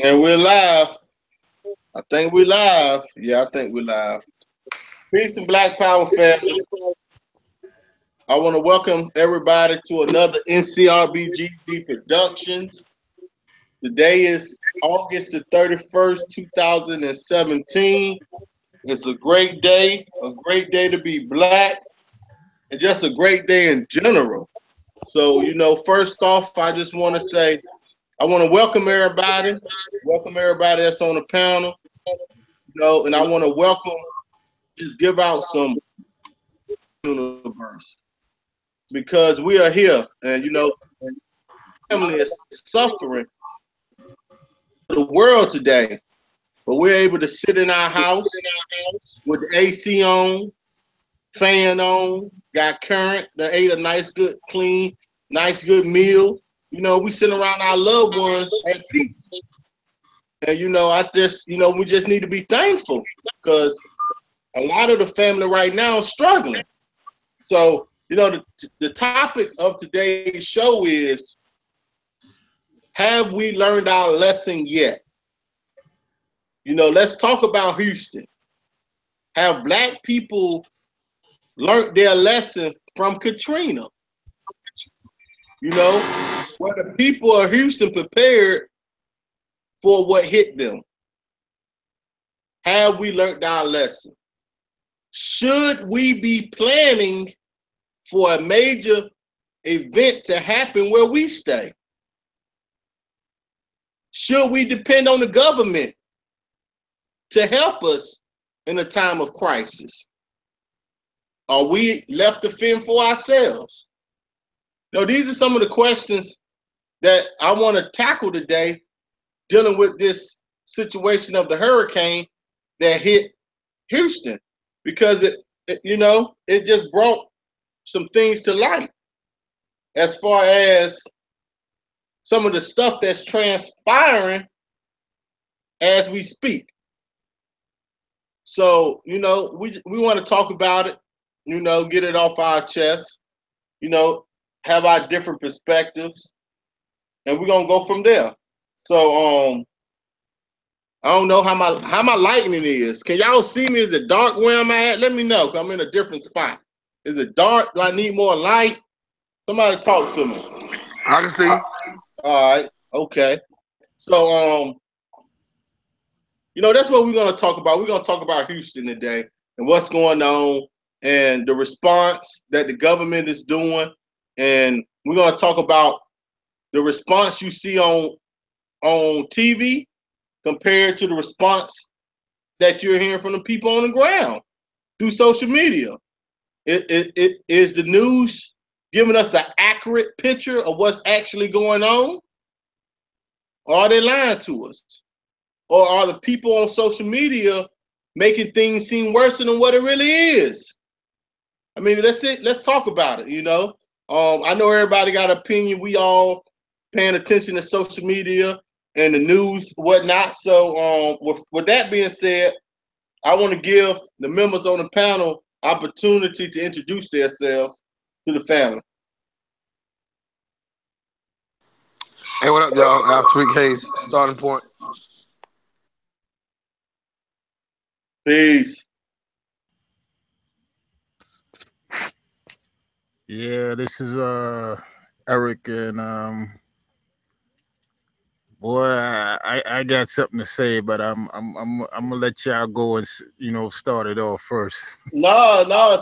And we're live. I think we're live. Yeah, I think we're live. Peace and Black Power family. I want to welcome everybody to another NCRBGG Productions. Today is August the 31st, 2017. It's a great day to be black, and just a great day in general. So, first off, I just want to say I want to welcome everybody that's on the panel, and I want to just give out some universe because we are here, and family is suffering the world today, but we're able to sit in our house with the AC on, fan on, got current, that ate a nice, good, clean, nice, good meal. We sitting around our loved ones at peace. And we just need to be thankful because a lot of the family right now is struggling. So, the topic of today's show is, have we learned our lesson yet? Let's talk about Houston. Have black people learned their lesson from Katrina? Were the people of Houston prepared for what hit them? Have we learned our lesson? Should we be planning for a major event to happen where we stay? Should we depend on the government to help us in a time of crisis? Are we left to fend for ourselves? These are some of the questions that I want to tackle today, dealing with this situation of the hurricane that hit Houston, because it just brought some things to light as far as some of the stuff that's transpiring as we speak. So, we want to talk about it, get it off our chest, have our different perspectives, and we're gonna go from there. So I don't know how my lighting is. Can y'all see me? Is it dark where I'm at? Let me know, 'cause I'm in a different spot. Is it dark? Do I need more light? Somebody talk to me. I can see. All right, okay. So that's what we're gonna talk about. We're gonna talk about Houston today and what's going on and the response that the government is doing. And we're gonna talk about the response you see on TV compared to the response that you're hearing from the people on the ground through social media. It is the news giving us an accurate picture of what's actually going on, or are they lying to us? Or are the people on social media making things seem worse than what it really is? I mean, let's talk about it. I know everybody got an opinion. We all paying attention to social media and the news, whatnot. So, with that being said, I want to give the members on the panel opportunity to introduce themselves to the family. Hey, what up, y'all? Al Tweak Hayes, starting point. Peace. Yeah, this is Eric, and boy, I got something to say, but I'm gonna let y'all go and start it off first. No.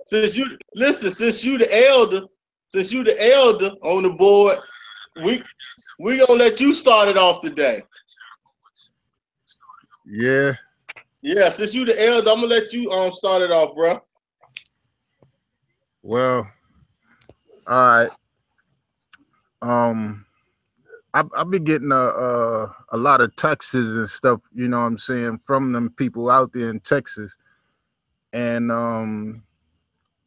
Since you listen, since you the elder on the board, we gonna let you start it off today. Yeah. Yeah, since you the elder, I'm gonna let you start it off, bro. Well, all right. I've been getting a lot of texts and stuff, you know what I'm saying, from them people out there in Texas, and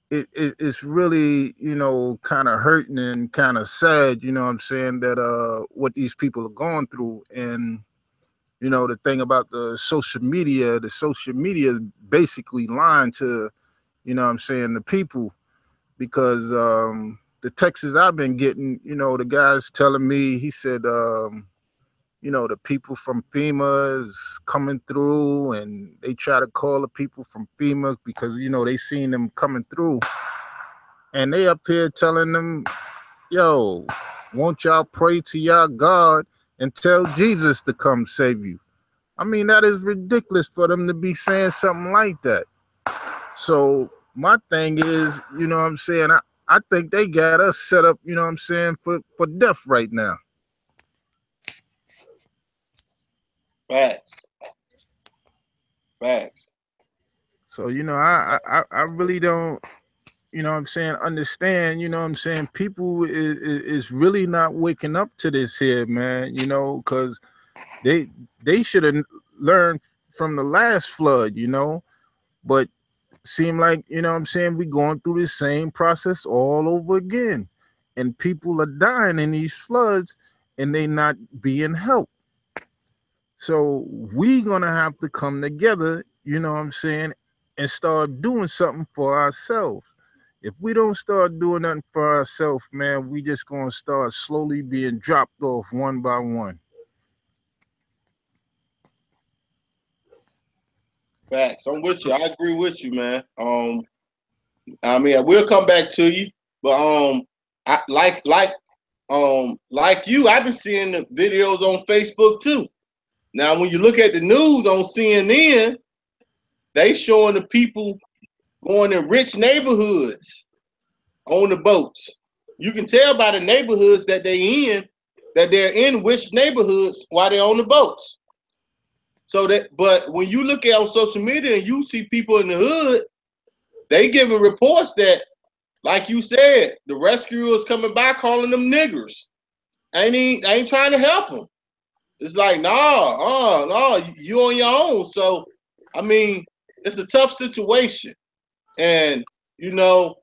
it's really kind of hurting and kind of sad, you know what I'm saying, that what these people are going through. And the thing about the social media is basically lying to, what I'm saying, the people, because the texts I've been getting, the guy's telling me, he said you know, the people from FEMA is coming through, and they try to call the people from FEMA because, you know, they seen them coming through, and they up here telling them, yo, won't y'all pray to y'all God and tell Jesus to come save you? I mean, that is ridiculous for them to be saying something like that. So my thing is, you know what I'm saying, I think they got us set up, you know what I'm saying, for death right now. Facts. Facts. So, you know, I really don't, you know what I'm saying, understand, you know what I'm saying, people is really not waking up to this here, man, you know, because they should have learned from the last flood, you know, but seem like, you know what I'm saying, we going through the same process all over again. And people are dying in these floods and they not being helped. So we gonna have to come together, you know what I'm saying, and start doing something for ourselves. If we don't start doing nothing for ourselves, man, we just gonna start slowly being dropped off one by one. Facts. I'm with you. I agree with you, man. I mean, we'll come back to you, but I like you, I've been seeing the videos on Facebook too. Now, when you look at the news on CNN, they showing the people going in rich neighborhoods on the boats. You can tell by the neighborhoods that they're in which neighborhoods while they're on the boats. So that, but when you look at on social media and you see people in the hood, they giving reports that, like you said, the rescuers coming by calling them niggers. Ain't trying to help them. It's like, no, you on your own. So, I mean, it's a tough situation, and you know,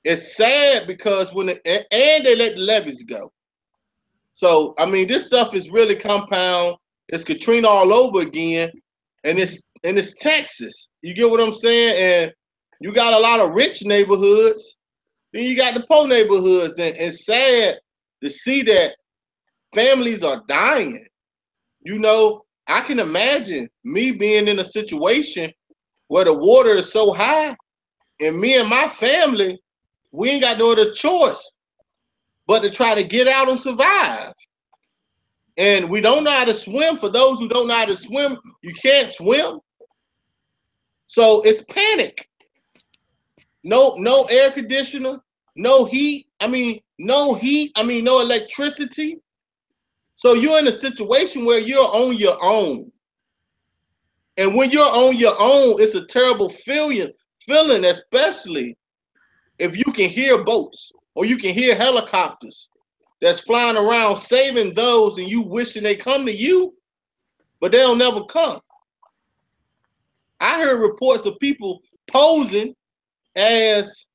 it's sad because and they let the levees go. So, I mean, this stuff is really compound. It's Katrina all over again, and it's Texas. You get what I'm saying? And you got a lot of rich neighborhoods, then you got the poor neighborhoods, and it's sad to see that families are dying. You know, I can imagine me being in a situation where the water is so high, and me and my family, we ain't got no other choice but to try to get out and survive. And we don't know how to swim. For those who don't know how to swim, you can't swim. So it's panic. No air conditioner, no heat. I mean, no heat. I mean, no electricity. So you're in a situation where you're on your own. And when you're on your own, it's a terrible feeling, especially if you can hear boats or you can hear helicopters that's flying around saving those, and you wishing they come to you, but they'll never come. I heard reports of people posing as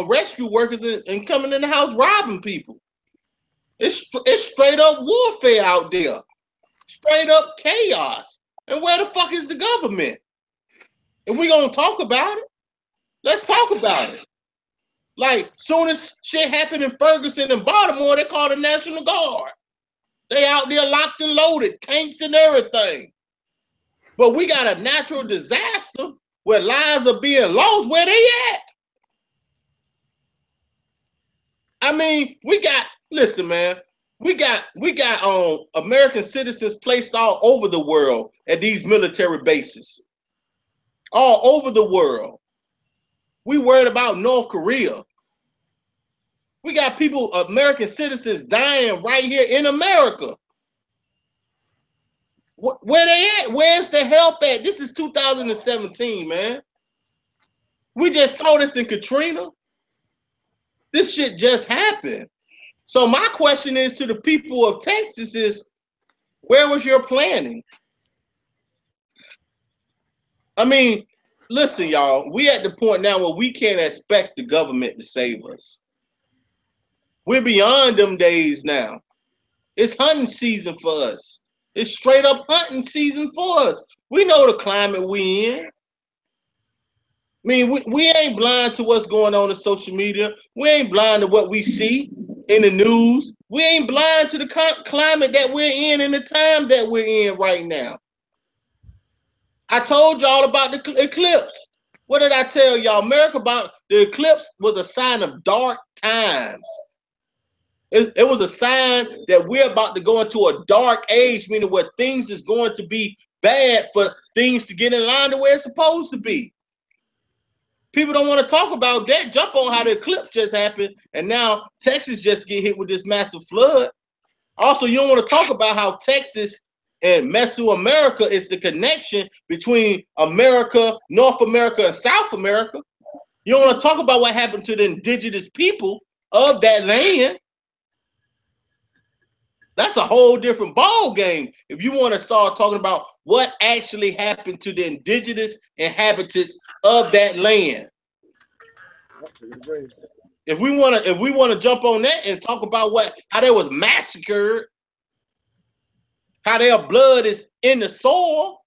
rescue workers and coming in the house robbing people. It's straight up warfare out there, straight up chaos. And where the fuck is the government? If we gonna talk about it, let's talk about it. Like, soon as shit happened in Ferguson and Baltimore, they called the National Guard. They out there locked and loaded, tanks and everything. But we got a natural disaster where lives are being lost. Where they at? I mean, listen, man, we got American citizens placed all over the world at these military bases. All over the world. We worried about North Korea. We got people, American citizens, dying right here in America. Where they at? Where's the help at? This is 2017, man. We just saw this in Katrina. This shit just happened. So my question is to the people of Texas is, where was your planning? I mean, listen, y'all, we at the point now where we can't expect the government to save us. We're beyond them days now. It's hunting season for us. It's straight up hunting season for us. We know the climate we in. I mean, we ain't blind to what's going on in social media. We ain't blind to what we see in the news. We ain't blind to the climate that we're in the time that we're in right now. I told y'all about the eclipse. What did I tell y'all? America about the eclipse was a sign of dark times. It was a sign that we're about to go into a dark age, meaning where things is going to be bad for things to get in line to where it's supposed to be. People don't want to talk about that. Jump on how the eclipse just happened, and now Texas just get hit with this massive flood. Also, you don't want to talk about how Texas and Mesoamerica is the connection between America, North America, and South America. You don't want to talk about what happened to the indigenous people of that land. That's a whole different ball game. If you want to start talking about what actually happened to the indigenous inhabitants of that land. If we want to jump on that and talk about how they was massacred, how their blood is in the soil,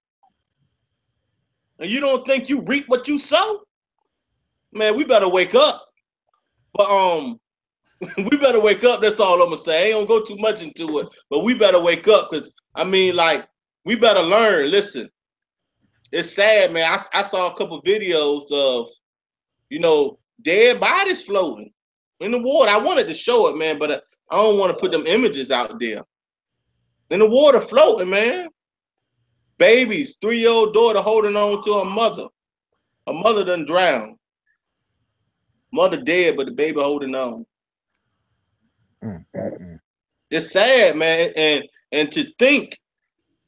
and you don't think you reap what you sow, man, we better wake up. But we better wake up. That's all I'm gonna say. I ain't gonna go too much into it, but we better wake up, because I mean, like, we better learn. Listen, it's sad, man. I saw a couple videos of, dead bodies floating in the water. I wanted to show it, man, but I don't want to put them images out there. In the water floating, man. Babies, 3-year-old daughter holding on to her mother. Her mother done drowned. Mother dead, but the baby holding on. It's sad, man, and to think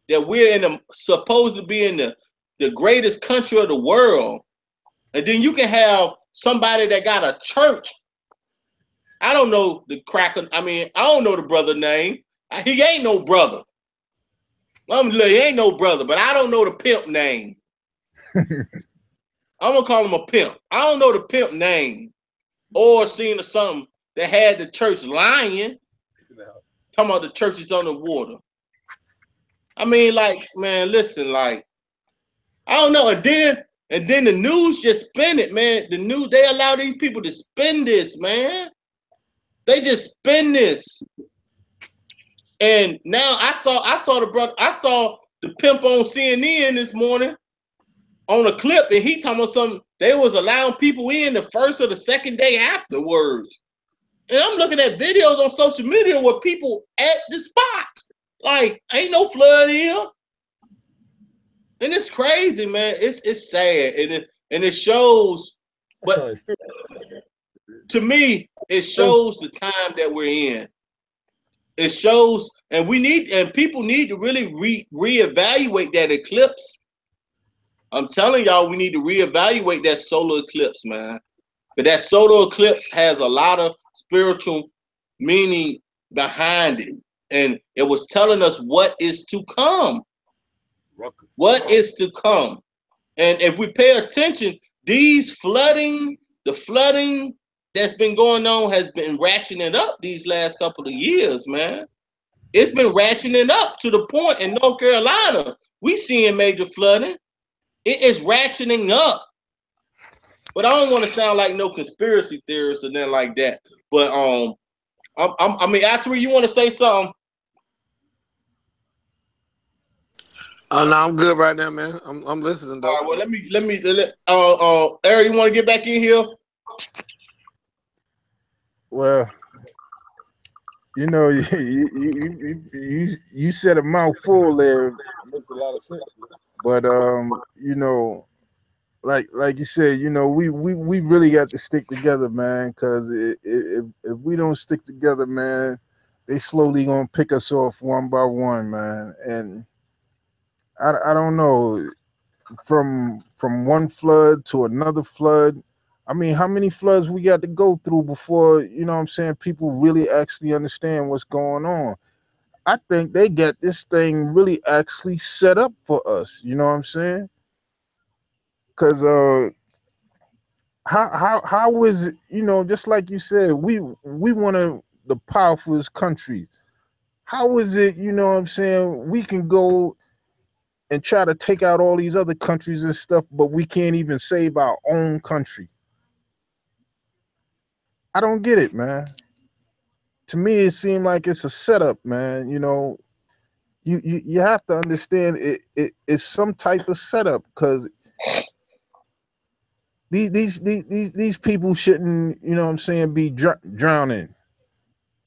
that we're supposed to be in the greatest country of the world, and then you can have somebody that got a church. I don't know the cracker. I mean, I don't know the brother name. He ain't no brother. He ain't no brother, but I don't know the pimp name. I'm gonna call him a pimp. I don't know the pimp name, or seen something that had the church lying. Talking about the church is on the water. I mean, like, man, listen, like, I don't know. And then the news just spin it, man. The news, they allow these people to spin this, man. They just spin this. And now I saw the pimp on CNN this morning on a clip, and he talking about something. They was allowing people in the first or the second day afterwards. And I'm looking at videos on social media where people at the spot. Like, ain't no flood here. And it's crazy, man. It's sad. And it shows, but to me, it shows the time that we're in. It shows, and people need to really reevaluate that eclipse. I'm telling y'all, we need to reevaluate that solar eclipse, man. But that solar eclipse has a lot of spiritual meaning behind it. And it was telling us what is to come. What is to come. And if we pay attention, the flooding that's been going on has been ratcheting up these last couple of years, man. It's been ratcheting up to the point in North Carolina, we seeing major flooding. It is ratcheting up. But I don't want to sound like no conspiracy theorist or nothing like that. But I mean, Atri, you want to say something? No, I'm good right now, man. I'm listening, though. All right, well, let me Eric, you want to get back in here? Well, you said a mouthful there. Makes a lot of sense. But like you said, we really got to stick together, man. Because if we don't stick together, man, they slowly gonna pick us off one by one, man. And I don't know, from one flood to another flood. I mean, how many floods we got to go through before, people really actually understand what's going on? I think they get this thing really actually set up for us. You know what I'm saying? Because how is it? Just like you said, we one of the powerfulest countries. How is it? You know what I'm saying? We can go and try to take out all these other countries and stuff, but we can't even save our own country. I don't get it, man. to me, it seemed like it's a setup, man. You know, you have to understand it's some type of setup because these people shouldn't, you know what I'm saying, be drowning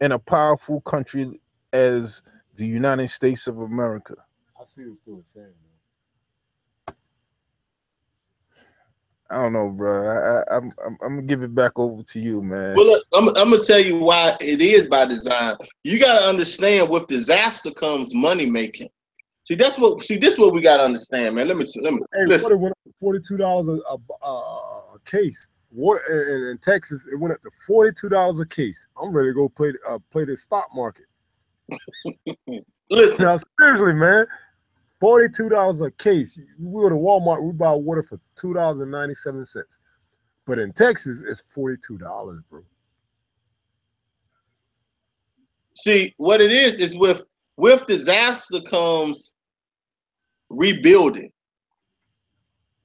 in a powerful country as the United States of America. I see what Stuart's saying, man. I don't know, bro. I'm gonna give it back over to you, man. Well, look, I'm gonna tell you why it is by design. You gotta understand, with disaster comes money making. This is what we gotta understand, man. Let me Hey, listen. water went up to $42 a case. Water in Texas, it went up to $42 a case. I'm ready to go play the stock market. Listen. Now, seriously, man, $42 a case. We go to Walmart, we buy water for $2.97. But in Texas, it's $42, bro. See, what it is with disaster comes rebuilding.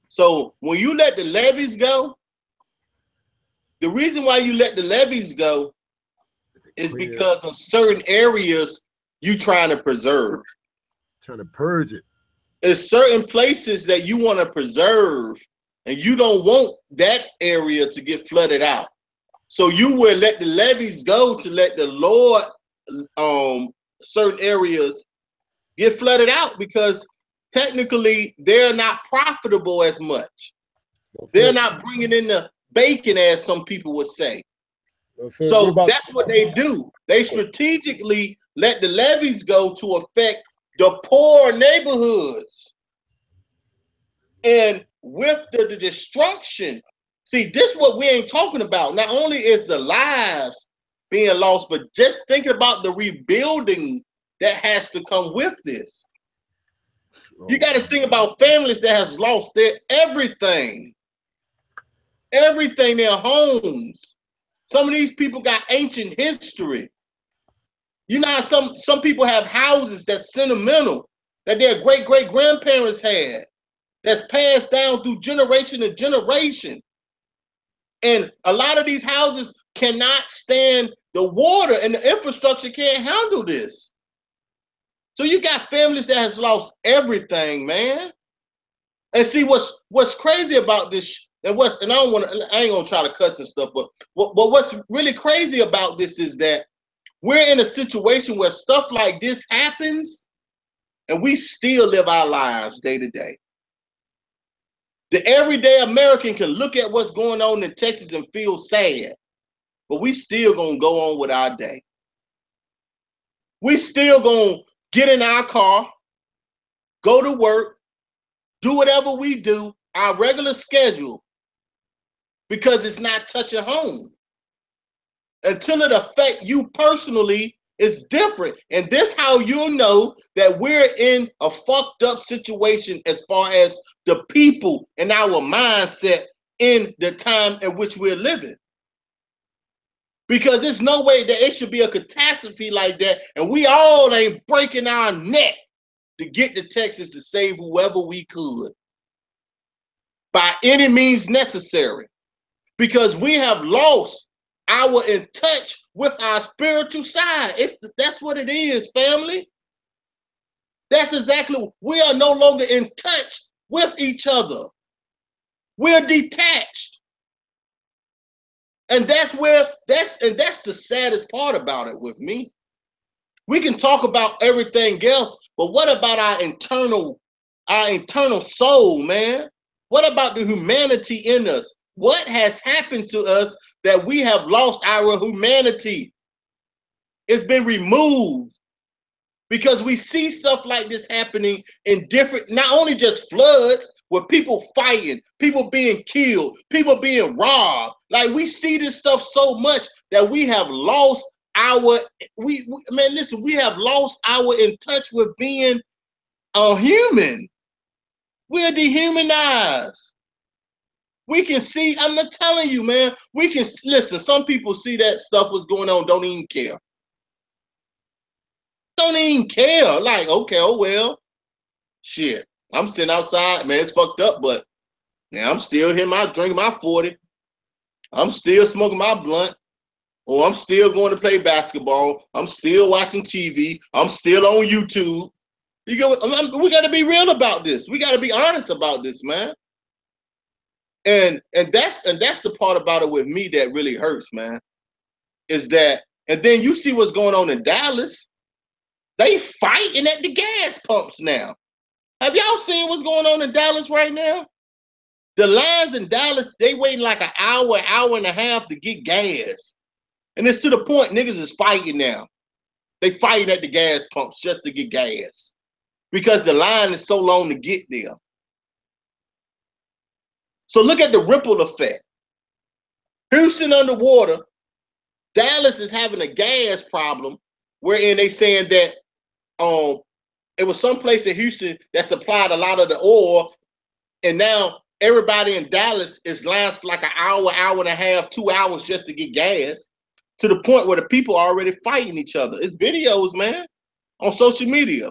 So when you let the levees go, the reason why you let the levees go is because of certain areas you trying to preserve. Trying to purge it. There's certain places that you want to preserve, and you don't want that area to get flooded out. So you will let the levees go to let the Lord certain areas get flooded out, because technically they're not profitable as much. They're not bringing in the bacon, as some people would say. So that's what they do. They strategically let the levees go to affect the poor neighborhoods. And with the destruction, see, this is what we ain't talking about. Not only is the lives being lost, but just thinking about the rebuilding that has to come with this. You got to think about families that has lost their everything, their homes. Some of these people got ancient history. You know how some people have houses that's sentimental, that their great-great-grandparents had, that's passed down through generation to generation. And a lot of these houses cannot stand the water, and the infrastructure can't handle this. So you got families that has lost everything, man. And see what's crazy about this, and I ain't gonna try to cuss and stuff, but what's really crazy about this is that we're in a situation where stuff like this happens, and we still live our lives day to day. The everyday American can look at what's going on in Texas and feel sad, but we still gonna go on with our day. We still gonna get in our car, go to work, do whatever we do, our regular schedule, because it's not touching home. Until it affects you personally, it's different. And this how you'll know that we're in a fucked up situation as far as the people and our mindset in the time in which we're living. Because there's no way that it should be a catastrophe like that, and we all ain't breaking our neck to get to Texas to save whoever we could by any means necessary, because we have lost our in touch with our spiritual side. That's what it is, family. That's exactly, we are no longer in touch with each other. We're detached. And that's the saddest part about it with me. We can talk about everything else, but what about our internal soul, man? What about the humanity in us? What has happened to us that we have lost our humanity? It's been removed because we see stuff like this happening in different, not only just floods, with people fighting, people being killed, people being robbed. Like, we see this stuff so much that we have lost we have lost our in touch with being a human. We're dehumanized. We can see, I'm not telling you, man, we can, listen, some people see that stuff was going on, don't even care. Don't even care. Like, okay, oh well, shit. I'm sitting outside, man, it's fucked up, but man, I'm still here, drinking my 40. I'm still smoking my blunt. or I'm still going to play basketball. I'm still watching TV. I'm still on YouTube. We got to be real about this. We got to be honest about this, man. And that's the part about it with me that really hurts, man. Is that, and then you see what's going on in Dallas. They fighting at the gas pumps now. Have y'all seen what's going on in Dallas right now? The lines in Dallas, they waiting like an hour and a half to get gas. And it's to the point niggas is fighting now. They fighting at the gas pumps just to get gas because the line is so long to get there. So look at the ripple effect. Houston underwater. Dallas is having a gas problem, wherein they saying that it was some place in Houston that supplied a lot of the oil, and now everybody in Dallas is lines for like an hour and a half, 2 hours just to get gas, to the point where the people are already fighting each other. It's videos, man, on social media,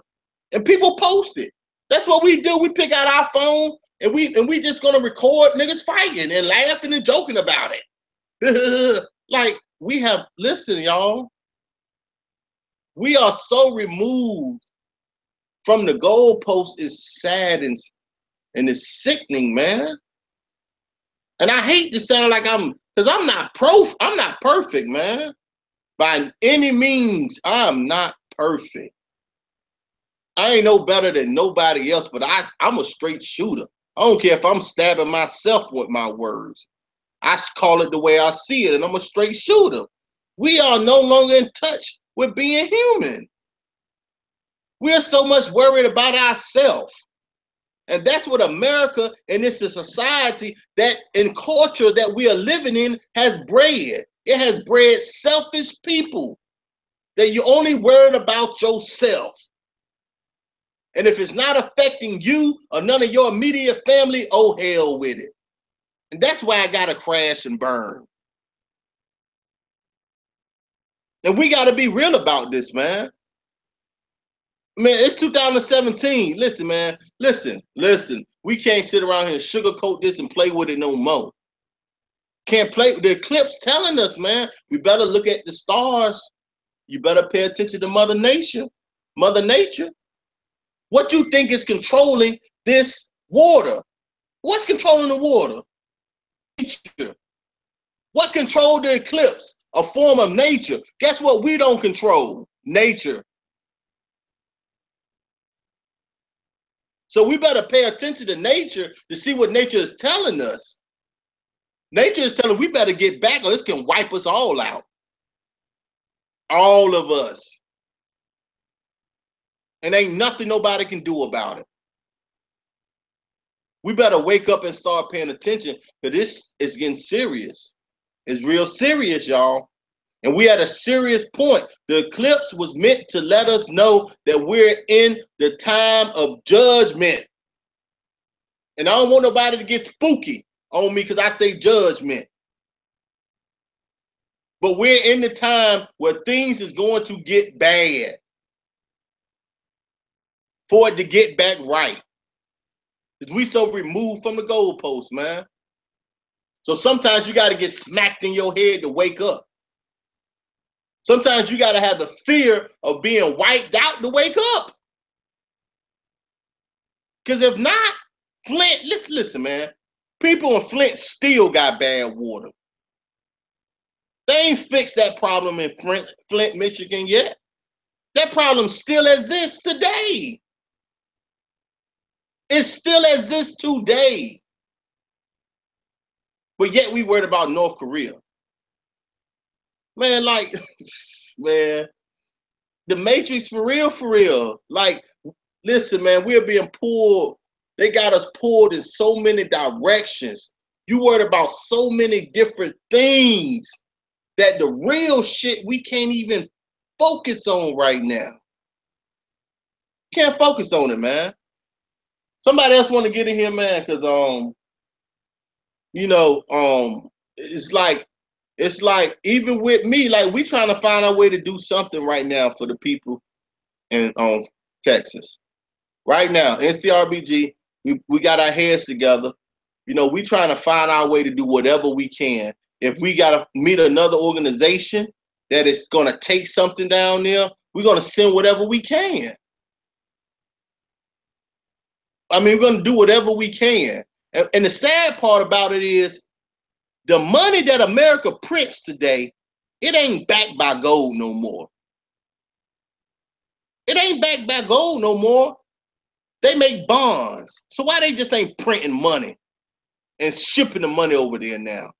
and people post it. That's what we do. We pick out our phone and we just gonna record niggas fighting and laughing and joking about it. Like, listen, y'all. We are so removed from the goalpost. Is sad and it's sickening, man. And I hate to sound like because I'm not perfect, man. By any means, I'm not perfect. I ain't no better than nobody else, but I'm a straight shooter. I don't care if I'm stabbing myself with my words. I call it the way I see it, and I'm a straight shooter. We are no longer in touch with being human. We're so much worried about ourselves. And that's what America, and it's a society that in culture that we are living in, has bred. It has bred selfish people that you're only worried about yourself. And if it's not affecting you or none of your immediate family, oh, hell with it. And that's why I gotta crash and burn. And we gotta be real about this, man. Man, it's 2017. Listen, man. Listen. We can't sit around here and sugarcoat this and play with it no more. Can't play. The eclipse telling us, man, we better look at the stars. You better pay attention to Mother Nature. What you think is controlling this water? What's controlling the water? Nature. What controlled the eclipse? A form of nature. Guess what we don't control? Nature. So we better pay attention to nature to see what nature is telling us. Nature is telling we better get back or this can wipe us all out. All of us. And ain't nothing nobody can do about it. We better wake up and start paying attention, because this is getting serious. It's real serious, y'all. And we at a serious point. The eclipse was meant to let us know that we're in the time of judgment. And I don't want nobody to get spooky on me because I say judgment. But we're in the time where things is going to get bad for it to get back right. Because we so removed from the goalpost, man. So sometimes you got to get smacked in your head to wake up. Sometimes you got to have the fear of being wiped out to wake up. Because if not, Flint, listen, man. People in Flint still got bad water. They ain't fixed that problem in Flint, Michigan yet. That problem still exists today. It still exists today. But yet we worried about North Korea. Man, like, man, the Matrix for real. Like, listen, man, we're being pulled. They got us pulled in so many directions. You worried about so many different things that the real shit we can't even focus on right now. Can't focus on it, man. Somebody else want to get in here, man, because it's like even with me, like we trying to find our way to do something right now for the people in Texas. Right now, NCRBG, we got our heads together. You know, we trying to find our way to do whatever we can If we got to meet another organization that is going to take something down there, we're going to send whatever we can. I mean, we're going to do whatever we can. And the sad part about it is the money that America prints today, it ain't backed by gold no more. It ain't backed by gold no more. They make bonds. So why they just ain't printing money and shipping the money over there now?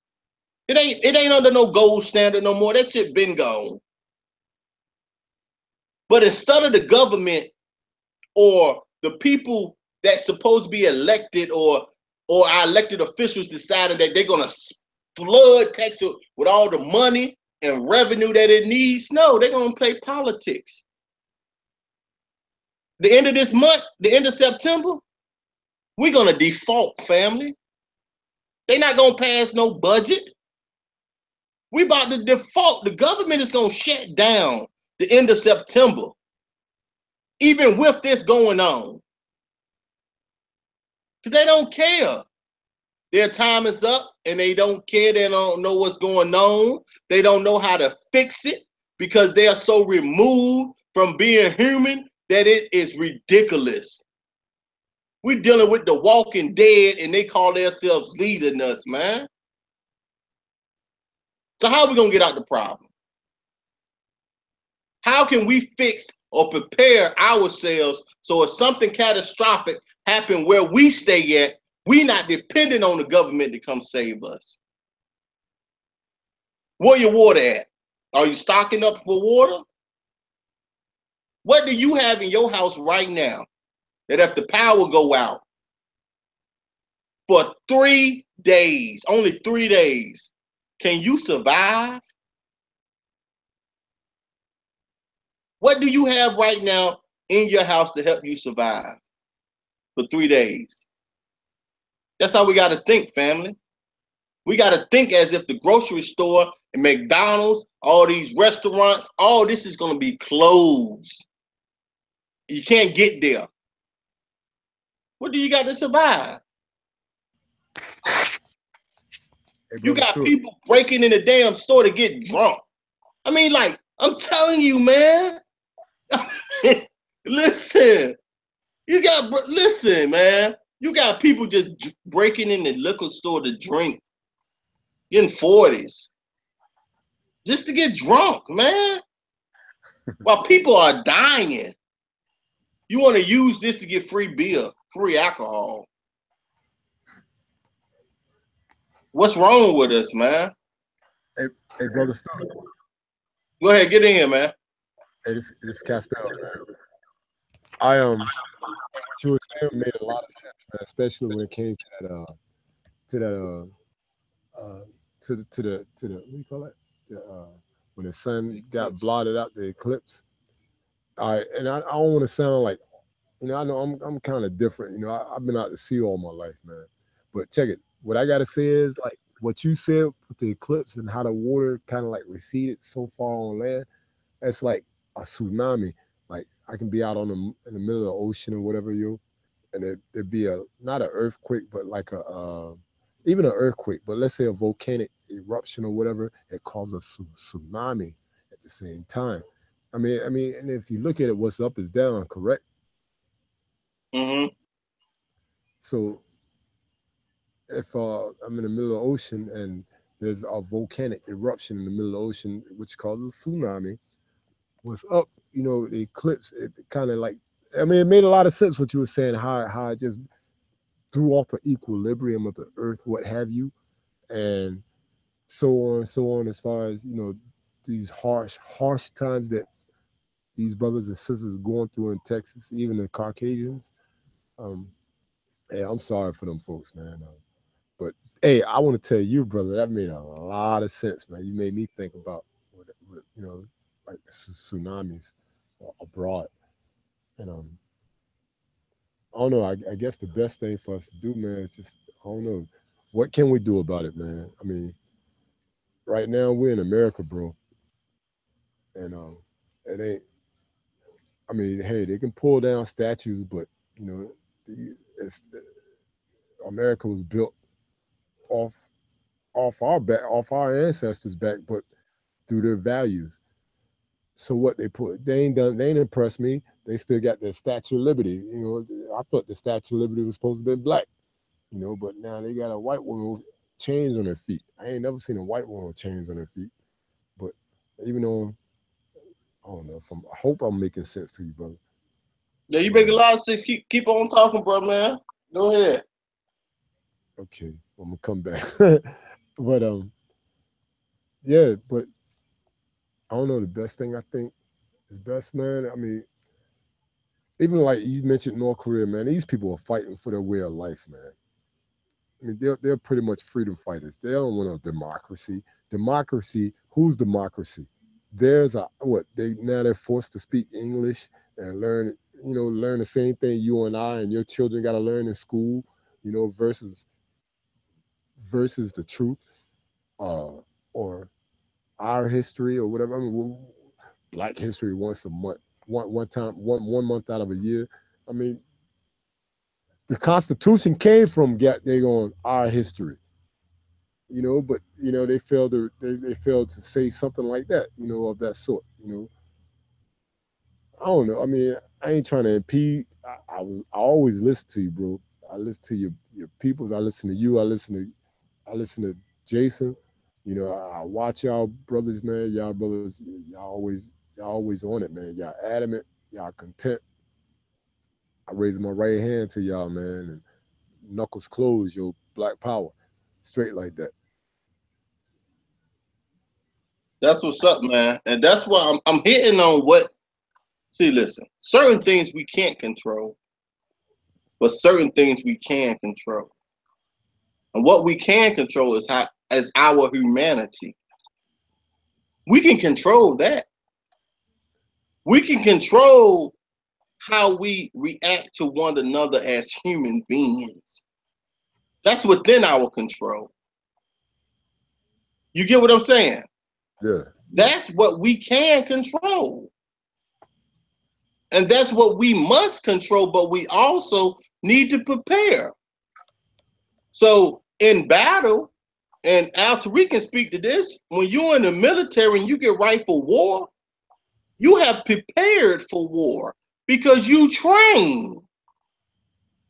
It ain't under no gold standard no more. That shit been gone. But instead of the government or the people that's supposed to be elected or our elected officials deciding that they're gonna flood Texas with all the money and revenue that it needs, no, they're gonna play politics. The end of this month, the end of September, we're gonna default, family. They're not gonna pass no budget. We about to default. The government is gonna shut down the end of September, even with this going on. Because they don't care. Their time is up and they don't care. They don't know what's going on. They don't know how to fix it because they are so removed from being human that it is ridiculous. We're dealing with the walking dead and they call themselves leading us, man. So how are we going to get out the problem? How can we fix or prepare ourselves so if something catastrophic happens where we stay at, we not dependent on the government to come save us? Where your water at? Are you stocking up for water? What do you have in your house right now that if the power go out for 3 days, only 3 days, can you survive? What do you have right now in your house to help you survive for 3 days? That's how we got to think, family. We got to think as if the grocery store and McDonald's, all these restaurants, all this is going to be closed. You can't get there. What do you got to survive? Hey, You brother got Stewart. people breaking in the damn store to get drunk. I mean, like, I'm telling you, man. Listen, listen, man. You got people just breaking in the liquor store to drink, getting 40s, just to get drunk, man. While people are dying, you want to use this to get free beer, free alcohol. What's wrong with us, man? Hey, brother Stewart. Go ahead, get in here, man. Hey, this Castell, man. What you were saying made a lot of sense, man. Especially when it came to that to the what do you call it? When the sun got blotted out, the eclipse. All right, and I don't want to sound like, I know I'm kind of different. I've been out to sea all my life, man. But check it. What I gotta say is like what you said with the eclipse and how the water kind of like receded so far on land. That's like a tsunami. Like I can be out in the middle of the ocean or whatever, and it'd be not an earthquake, but like even an earthquake, but let's say a volcanic eruption or whatever, it causes a tsunami at the same time. I mean, and if you look at it, what's up is down, correct? Mm-hmm. So if I'm in the middle of the ocean and there's a volcanic eruption in the middle of the ocean, which causes a tsunami, what's up, the eclipse, it kind of like, it made a lot of sense what you were saying, how it just threw off the equilibrium of the earth, what have you, and so on, as far as, these harsh times that these brothers and sisters going through in Texas, even the Caucasians. Um, hey, I'm sorry for them folks, man. But hey, I want to tell you, brother, that made a lot of sense, man. You made me think about like tsunamis abroad, and I don't know. I guess the best thing for us to do, man, is just, I don't know, what can we do about it, man? I mean, right now we're in America, bro, and it ain't. I mean, hey, they can pull down statues, but you know, it's, America was built off off our back, off our ancestors' back, but through their values. So what they put, they ain't impressed me. They still got their Statue of Liberty. You know, I thought the Statue of Liberty was supposed to be black. You know, but now they got a white woman with chains on her feet. I ain't never seen a white woman with chains on her feet. But even though I don't know if I hope I'm making sense to you, brother. Yeah, you make a lot of sense. Keep on talking, bro, man. Go ahead. Okay, I'm gonna come back. But yeah, but I don't know. The best thing I think is best, man. I mean, even like you mentioned North Korea, man. These people are fighting for their way of life, man. I mean, they're pretty much freedom fighters. They don't want a democracy. Democracy, who's democracy? There's a what they now they're forced to speak English and learn, you know, learn the same thing you and I and your children got to learn in school, you know, versus the truth, or our history or whatever. I mean, Black History once a month, one time, one month out of a year. I mean, the Constitution came from they on our history, you know, but you know they failed to say something like that, you know, of that sort, you know. I don't know. I mean, I ain't trying to impede. I always listen to you, bro. I listen to your peoples. I listen to you. I listen to Jason. You know, I watch y'all brothers, man. Y'all brothers, y'all always on it, man. Y'all adamant. Y'all content. I raise my right hand to y'all, man, and knuckles closed, yo, Black Power, straight like that. That's what's up, man. And that's why I'm hitting on what. See, listen, certain things we can't control, but certain things we can control. And what we can control is our humanity. We can control that. We can control how we react to one another as human beings. That's within our control. You get what I'm saying? Yeah. That's what we can control. And that's what we must control, but we also need to prepare. So in battle, and Al Tariq can speak to this, when you're in the military and you get right for war, you have prepared for war because you train.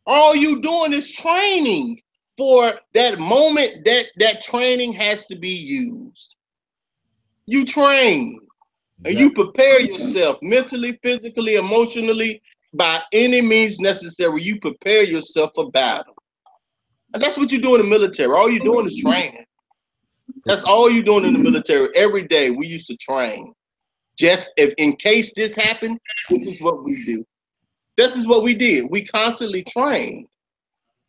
All you doing is training for that moment that training has to be used. You train and you prepare yourself mentally, physically, emotionally, by any means necessary. You prepare yourself for battle. And that's what you do in the military. All you're doing is training. That's all you're doing in the military. Every day we used to train. Just if in case this happened, this is what we do. This is what we did. We constantly trained.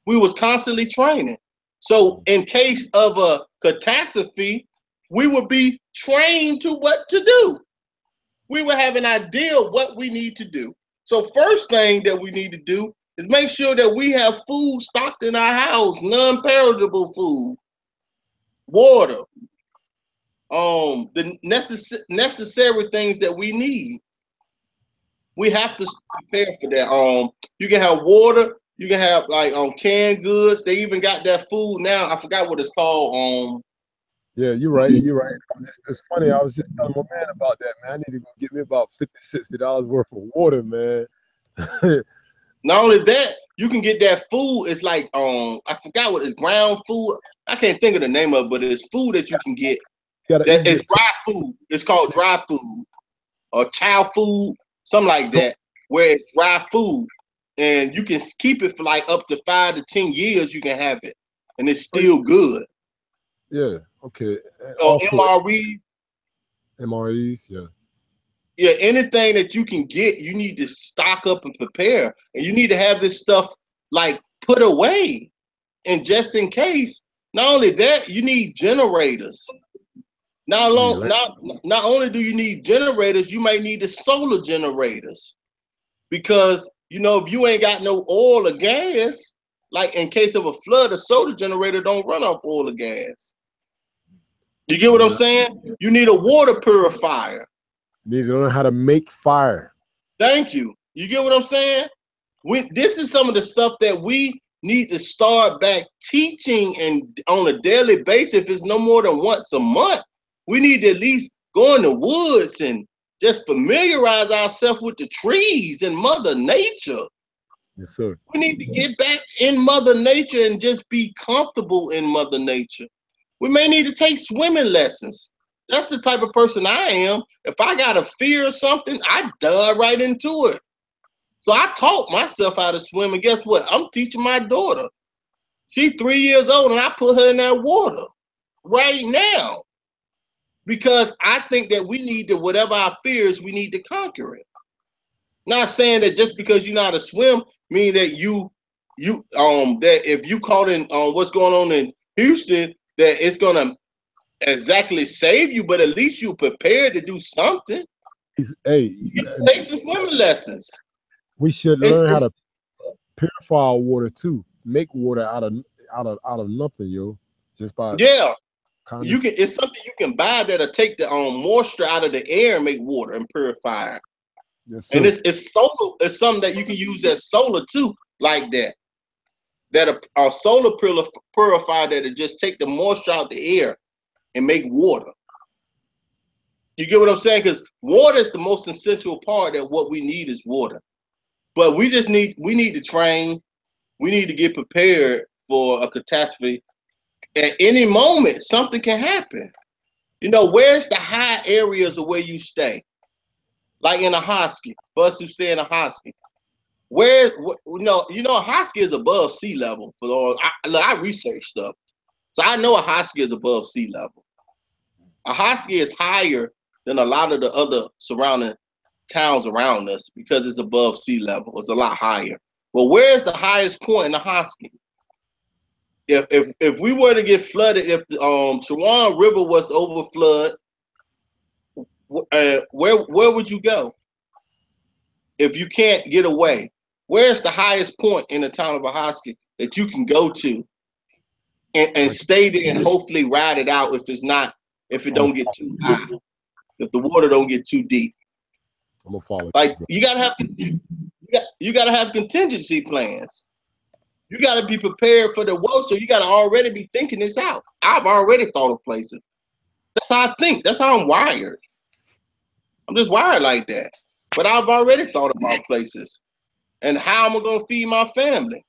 We was constantly training. So in case of a catastrophe, we would be trained to what to do. We would have an idea of what we need to do. So first thing that we need to do is make sure that we have food stocked in our house, non-perishable food, water, the necessary things that we need. We have to prepare for that. You can have water. You can have like canned goods. They even got that food now. I forgot what it's called. Yeah, you're right. You're right. It's funny. I was just telling my man about that, man. I need to go get me about $50, $60 worth of water, man. Not only that, you can get that food. It's like I forgot what it's ground food. I can't think of the name of it, but it's food that you can get. It's dry food. It's called dry food or chow food, something like that, where it's dry food. And you can keep it for like up to 5 to 10 years. You can have it, and it's still good. Yeah. Okay. So MREs. Yeah. Yeah. Anything that you can get, you need to stock up and prepare, and you need to have this stuff like put away, and just in case. Not only that, you need generators. Not only do you need generators, you might need the solar generators, because you know if you ain't got no oil or gas, like in case of a flood, a solar generator don't run off oil or gas. You get what I'm saying? You need a water purifier. You need to learn how to make fire. Thank you. You get what I'm saying? This is some of the stuff that we need to start back teaching and on a daily basis. If it's no more than once a month, we need to at least go in the woods and just familiarize ourselves with the trees and Mother Nature. Yes, sir. We need to get back in Mother Nature and just be comfortable in Mother Nature. We may need to take swimming lessons. That's the type of person I am. If I got a fear of something, I dive right into it. So I taught myself how to swim, and guess what? I'm teaching my daughter. She's 3 years old, and I put her in that water right now because I think that we need to, whatever our fears, we need to conquer it. Not saying that just because you know how to swim mean that that if you caught in what's going on in Houston, that it's gonna exactly save you, but at least you prepared to do something. Hey, Take some swimming lessons. we should learn how to purify our water too. Make water out of nothing, yo. Just by you can. It's something you can buy that'll take the moisture out of the air and make water and purify it. Yes, sir. And it's solar. It's something that you can use as solar too, like that. That a solar purifier that'll just take the moisture out the air and make water. You get what I'm saying? Because water is the most essential part. That what we need is water. But we need to train. We need to get prepared for a catastrophe. At any moment, something can happen. You know, where's the high areas of where you stay? Like in a hostel, for us who stay in a hostel. A hostel is above sea level. I research stuff. So I know a hostel is above sea level. A hostel is higher than a lot of the other surrounding towns around us because it's above sea level. It's a lot higher. But where's the highest point in the hostel? If we were to get flooded, if the Chouan River was to overflood, where would you go? If you can't get away, where's the highest point in the town of Ahoskie that you can go to and stay there and hopefully ride it out if it don't get too high, if the water don't get too deep? I'm gonna follow. Like you gotta have contingency plans. You gotta be prepared for the worst, so you gotta already be thinking this out. I've already thought of places. That's how I think. That's how I'm wired. I'm just wired like that. But I've already thought about places and how am I gonna feed my family.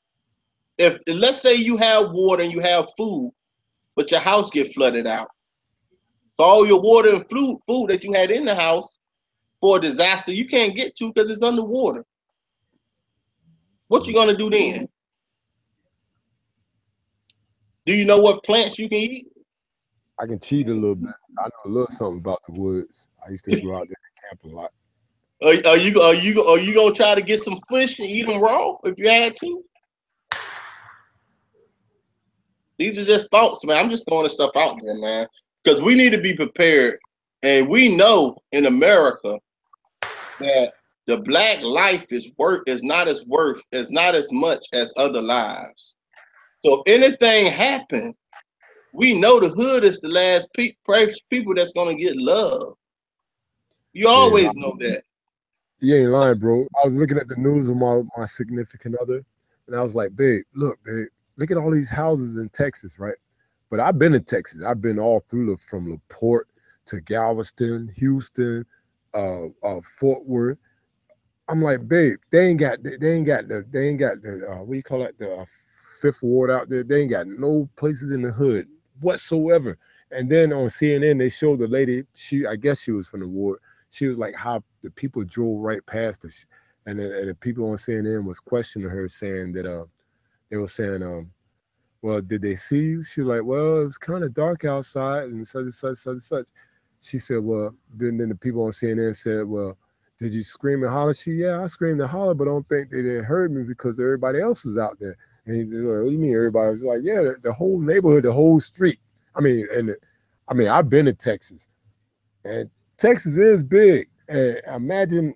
If let's say you have water and you have food, but your house get flooded out. So all your water and food that you had in the house for a disaster, you can't get to because it's underwater. What you gonna do then? Do you know what plants you can eat? I can cheat a little bit. I know a little something about the woods. I used to go out there and camp a lot. Are you gonna try to get some fish and eat them raw if you had to? These are just thoughts, man. I'm just throwing this stuff out there, man, because we need to be prepared. And we know in America that the black life is not as much as other lives. So if anything happened, we know the hood is the last people that's gonna get love. You always know that. You ain't lying, bro. I was looking at the news of my significant other, and I was like, babe, look at all these houses in Texas, right? But I've been in Texas. I've been all through from LaPorte to Galveston, Houston, Fort Worth. I'm like, babe, they ain't got the what do you call it, the Fifth Ward out there. They ain't got no places in the hood whatsoever. And then on CNN, they showed the lady. I guess she was from the ward. She was like, how the people drove right past her, and the people on CNN was questioning her, saying that they were saying, well, did they see you? She was like, well, it was kind of dark outside and such and such, such and such. She said, well, then the people on CNN said, well, did you scream and holler? Yeah, I screamed and hollered, but I don't think they didn't heard me because everybody else was out there. And he said, what do you mean everybody? Was like, yeah, the whole neighborhood, the whole street. I mean, I've been to Texas, and Texas is big. And imagine,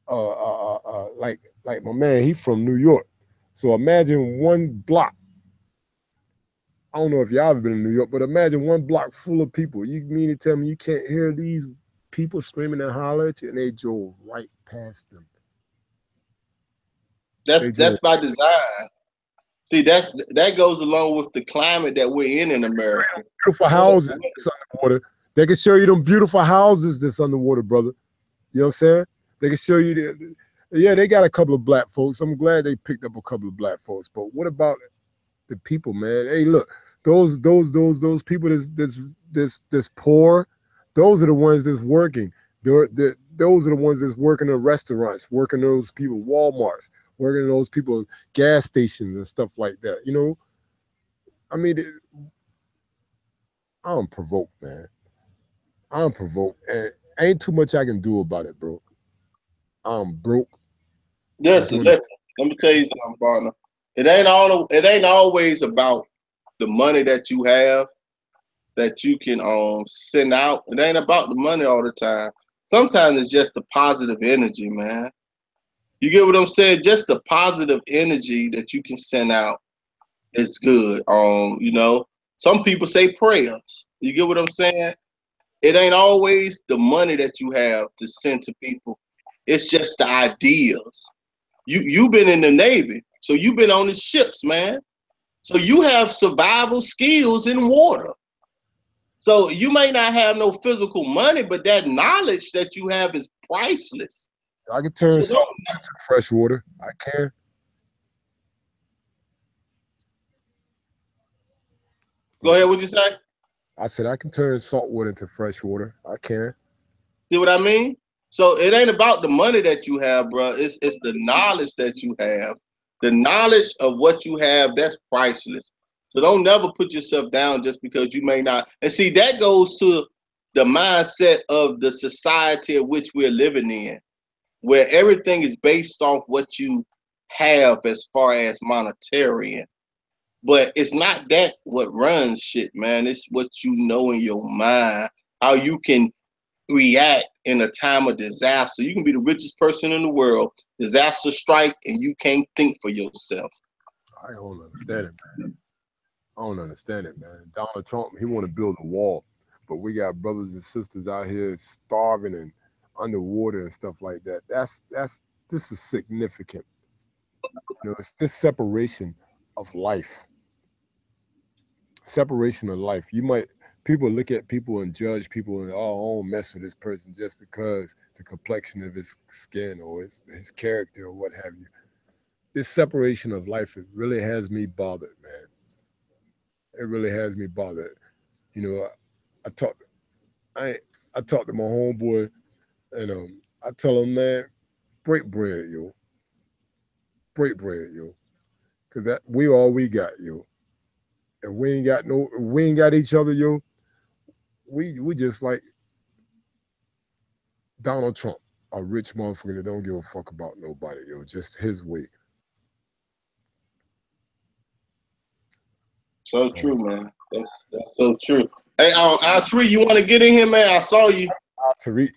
like my man, he from New York. So imagine one block. I don't know if y'all ever been in New York, but imagine one block full of people. You mean to tell me you can't hear these people screaming and hollering at you, and they drove right past them? That's by design. See, that goes along with the climate that we're in America. Beautiful houses that's underwater. They can show you them beautiful houses that's underwater, brother. You know what I'm saying? They can show you yeah, they got a couple of black folks. I'm glad they picked up a couple of black folks. But what about the people, man? Hey, look, those people that's poor, those are the ones that's working. Those are the ones that's working in restaurants, working those people Walmarts, working those people gas stations and stuff like that. You know, I mean, I'm provoked, man. I'm provoked, and ain't too much I can do about it, bro. I'm broke. I'm Listen, doing it. listen. Let me tell you something, partner. It ain't always about the money that you have that you can send out. It ain't about the money all the time. Sometimes it's just the positive energy, man. You get what I'm saying? Just the positive energy that you can send out is good. You know, some people say prayers. You get what I'm saying? It ain't always the money that you have to send to people. It's just the ideas. You've been in the Navy, so you've been on the ships, man. So you have survival skills in water. So you may not have no physical money, but that knowledge that you have is priceless. I can turn So salt don't into fresh water. I can. go ahead. What you say? I said I can turn salt water into fresh water. I can. See what I mean? So it ain't about the money that you have, bro. It's the knowledge that you have. The knowledge of what you have, that's priceless. So don't never put yourself down just because you may not. And see, that goes to the mindset of the society in which we're living in, where everything is based off what you have as far as monetary. But it's not that what runs shit, man. It's what you know in your mind, how you can react in a time of disaster. You can be the richest person in the world. Disaster strike, and you can't think for yourself. I don't understand it, man. I don't understand it, man. Donald Trump, he want to build a wall, but we got brothers and sisters out here starving and underwater and stuff like that. This is significant. You know, it's this separation of life. Separation of life. You might people look at people and judge people and oh, I don't mess with this person just because the complexion of his skin or his character or what have you. This separation of life, it really has me bothered, man. It really has me bothered. You know, I talk I I talk to my homeboy and I tell him, man, break bread, yo. Break bread, yo. Cause that we all we got, yo. And we ain't got each other, yo. We just like Donald Trump, a rich motherfucker that don't give a fuck about nobody, yo. Just his way. So true, Um, man. That's so true. Hey, Tree, you want to get in here, man? I saw you. Tariq.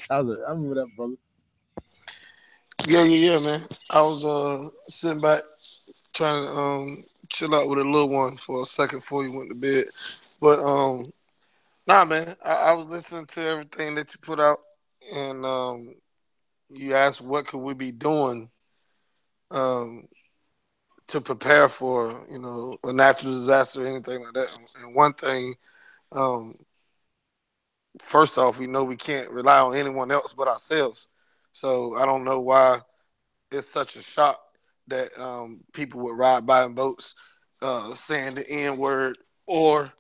I remember that, brother. Yeah, man. I was sitting back trying to chill out with a little one for a second before you went to bed. But nah, man. I was listening to everything that you put out, and you asked what could we be doing um to prepare for a natural disaster or anything like that. And one thing, um, first off, we know we can't rely on anyone else but ourselves. So I don't know why it's such a shock that people would ride by in boats saying the N word or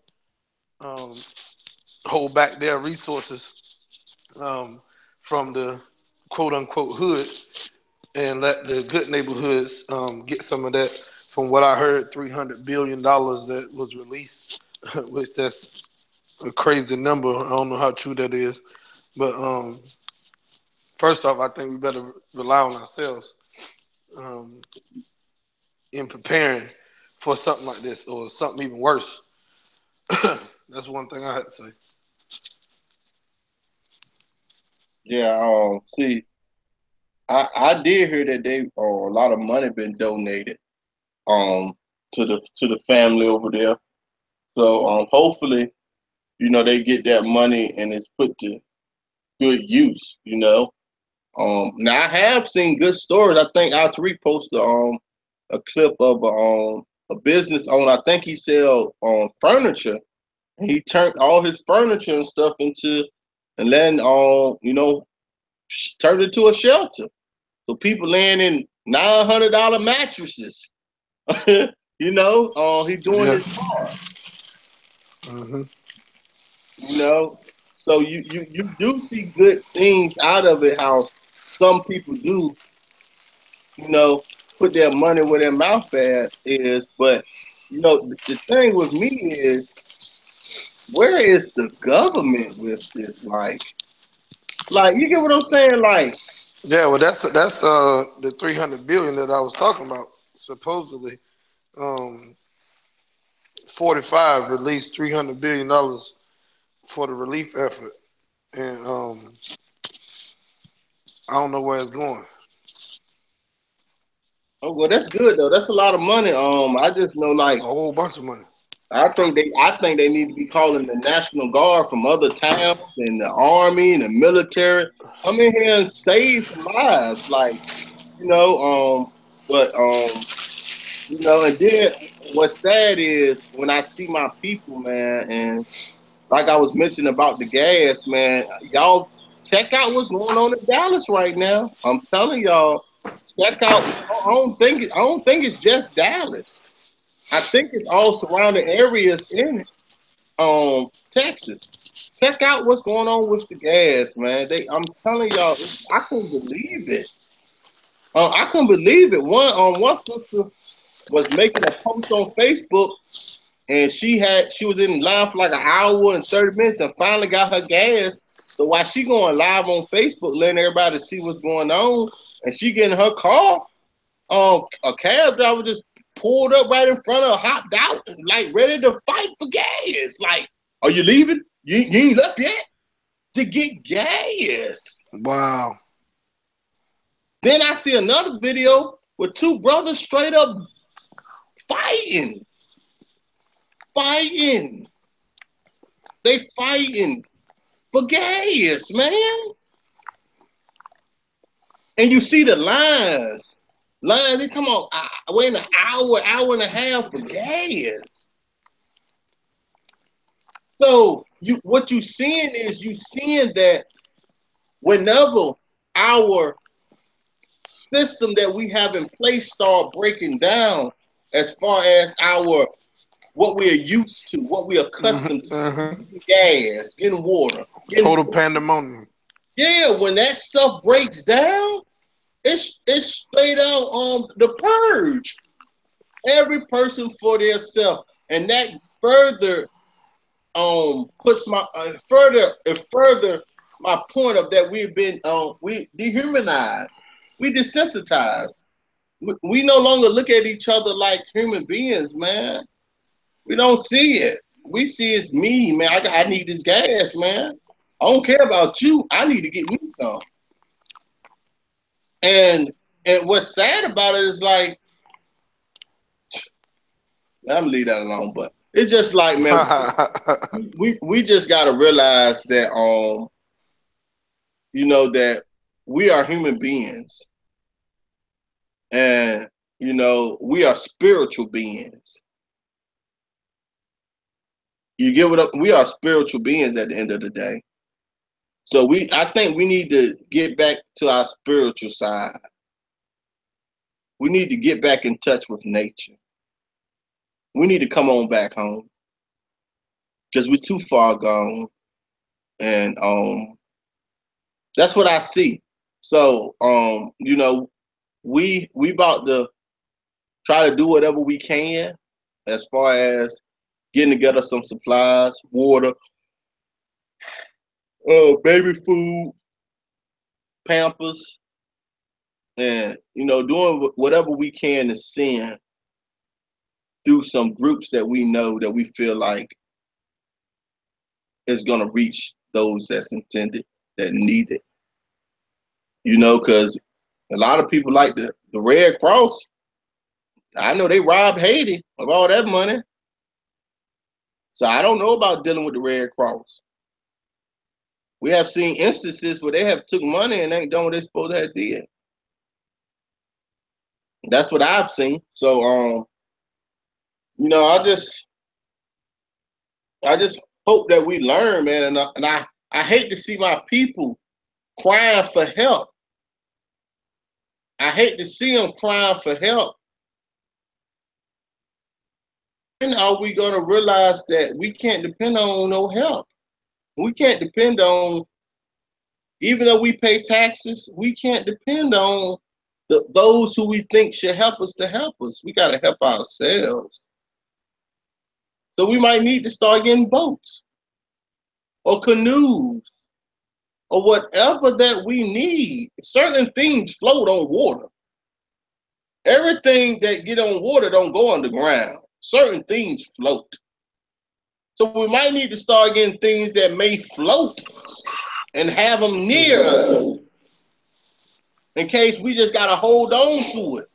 um, hold back their resources um, from the quote unquote hood and let the good neighborhoods get some of that. From what I heard, $300 billion that was released, which that's a crazy number. I don't know how true that is, but first off, I think we better rely on ourselves um, in preparing for something like this or something even worse. That's one thing I had to say. Yeah. See, I did hear that they a lot of money been donated to the family over there. So hopefully, they get that money and it's put to good use. Now I have seen good stories. I think Al Tariq posted a clip of a business owner. I think he sell furniture. And he turned all his furniture and stuff into, and then turned it into a shelter. So people laying in $900 mattresses. He doing Yeah. his part. Hmm. So you do see good things out of it. How some people do, you know, put their money where their mouth at is. But the thing with me is, where is the government with this? Like you get what I'm saying? Like, Yeah. Well, that's the 300 billion that I was talking about. Supposedly, um, 45 released $300 billion for the relief effort, and I don't know where it's going. oh well, that's good though. That's a lot of money. I just know That's like a whole bunch of money. I think they need to be calling the National Guard from other towns and the army and the military. Come in here and save some lives, like you know. But and then what's sad is when I see my people, man, and like I was mentioning about the gas, man, y'all check out what's going on in Dallas right now. I'm telling y'all, check out. I don't think it's just Dallas. I think it's all surrounding areas in Texas. Check out what's going on with the gas, man. I'm telling y'all, I couldn't believe it. I couldn't believe it. One sister was making a post on Facebook, and she was in line for like an hour and 30 minutes, and finally got her gas. So while she going live on Facebook, letting everybody see what's going on, and she getting her car, a cab driver just pulled up right in front of her, hopped out, and like ready to fight for gas. Like, are you leaving? You ain't left yet to get gas. Wow. Then I see another video with two brothers straight up fighting, fighting. They fighting for gas, man. And you see the lines. They come on, wait an hour and a half for gas. So what you seeing is you seeing that whenever our system that we have in place start breaking down, as far as our what we're used to, what we're accustomed to, Hmm. getting gas, getting water, getting Total food. pandemonium. Yeah, when that stuff breaks down, it's straight out on the purge. Every person for themselves, and that further puts my further my point of that we've been we dehumanized, we desensitized. We no longer look at each other like human beings, man. We don't see it. We see it's me, man. I need this gas, man. I don't care about you. I need to get me some. And what's sad about it is like I'm gonna leave that alone, but it's just like man, we just gotta realize that that we are human beings, and we are spiritual beings. You get what we are spiritual beings at the end of the day. So I think we need to get back to our spiritual side. We need to get back in touch with nature. We need to come on back home because we're too far gone, and that's what I see. So we about to try to do whatever we can as far as getting together some supplies, water, baby food, Pampers, and doing whatever we can to send through some groups that we know that we feel like is gonna reach those that's intended, that need it. Because a lot of people like the Red Cross. I know they robbed Haiti of all that money, so I don't know about dealing with the Red Cross. We have seen instances where they have took money and ain't done what they supposed to have did. That's what I've seen. So you know, I just hope that we learn, man. And I hate to see my people crying for help. I hate to see them crying for help. When are we gonna realize that we can't depend on no help? We can't depend on, even though we pay taxes, we can't depend on those who we think should help us to help us. We gotta help ourselves. So we might need to start getting boats or canoes or whatever that we need. Certain things float on water. Everything that get on water don't go underground. Certain things float. So we might need to start getting things that may float and have them near us in case we just got to hold on to it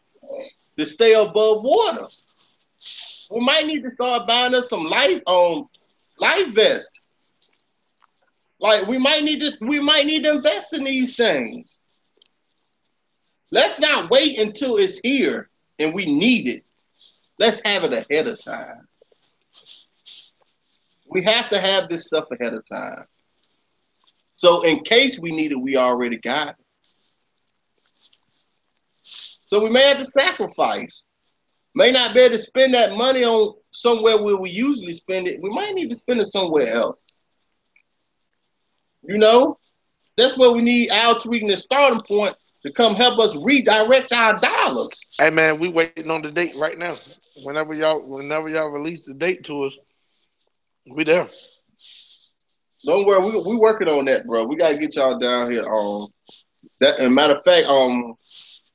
to stay above water. We might need to start buying us some life vests. Like we might need to invest in these things. Let's not wait until it's here and we need it. Let's have it ahead of time. We have to have this stuff ahead of time. So in case we need it, we already got it. So we may have to sacrifice. May not be able to spend that money on somewhere where we usually spend it. We might need to spend it somewhere else. You know, that's where we need Al Tariq, the starting point, to come help us redirect our dollars. Hey man, we waiting on the date right now. Whenever y'all release the date to us, we there. Don't worry, we working on that, bro. We gotta get y'all down here. That, and matter of fact, I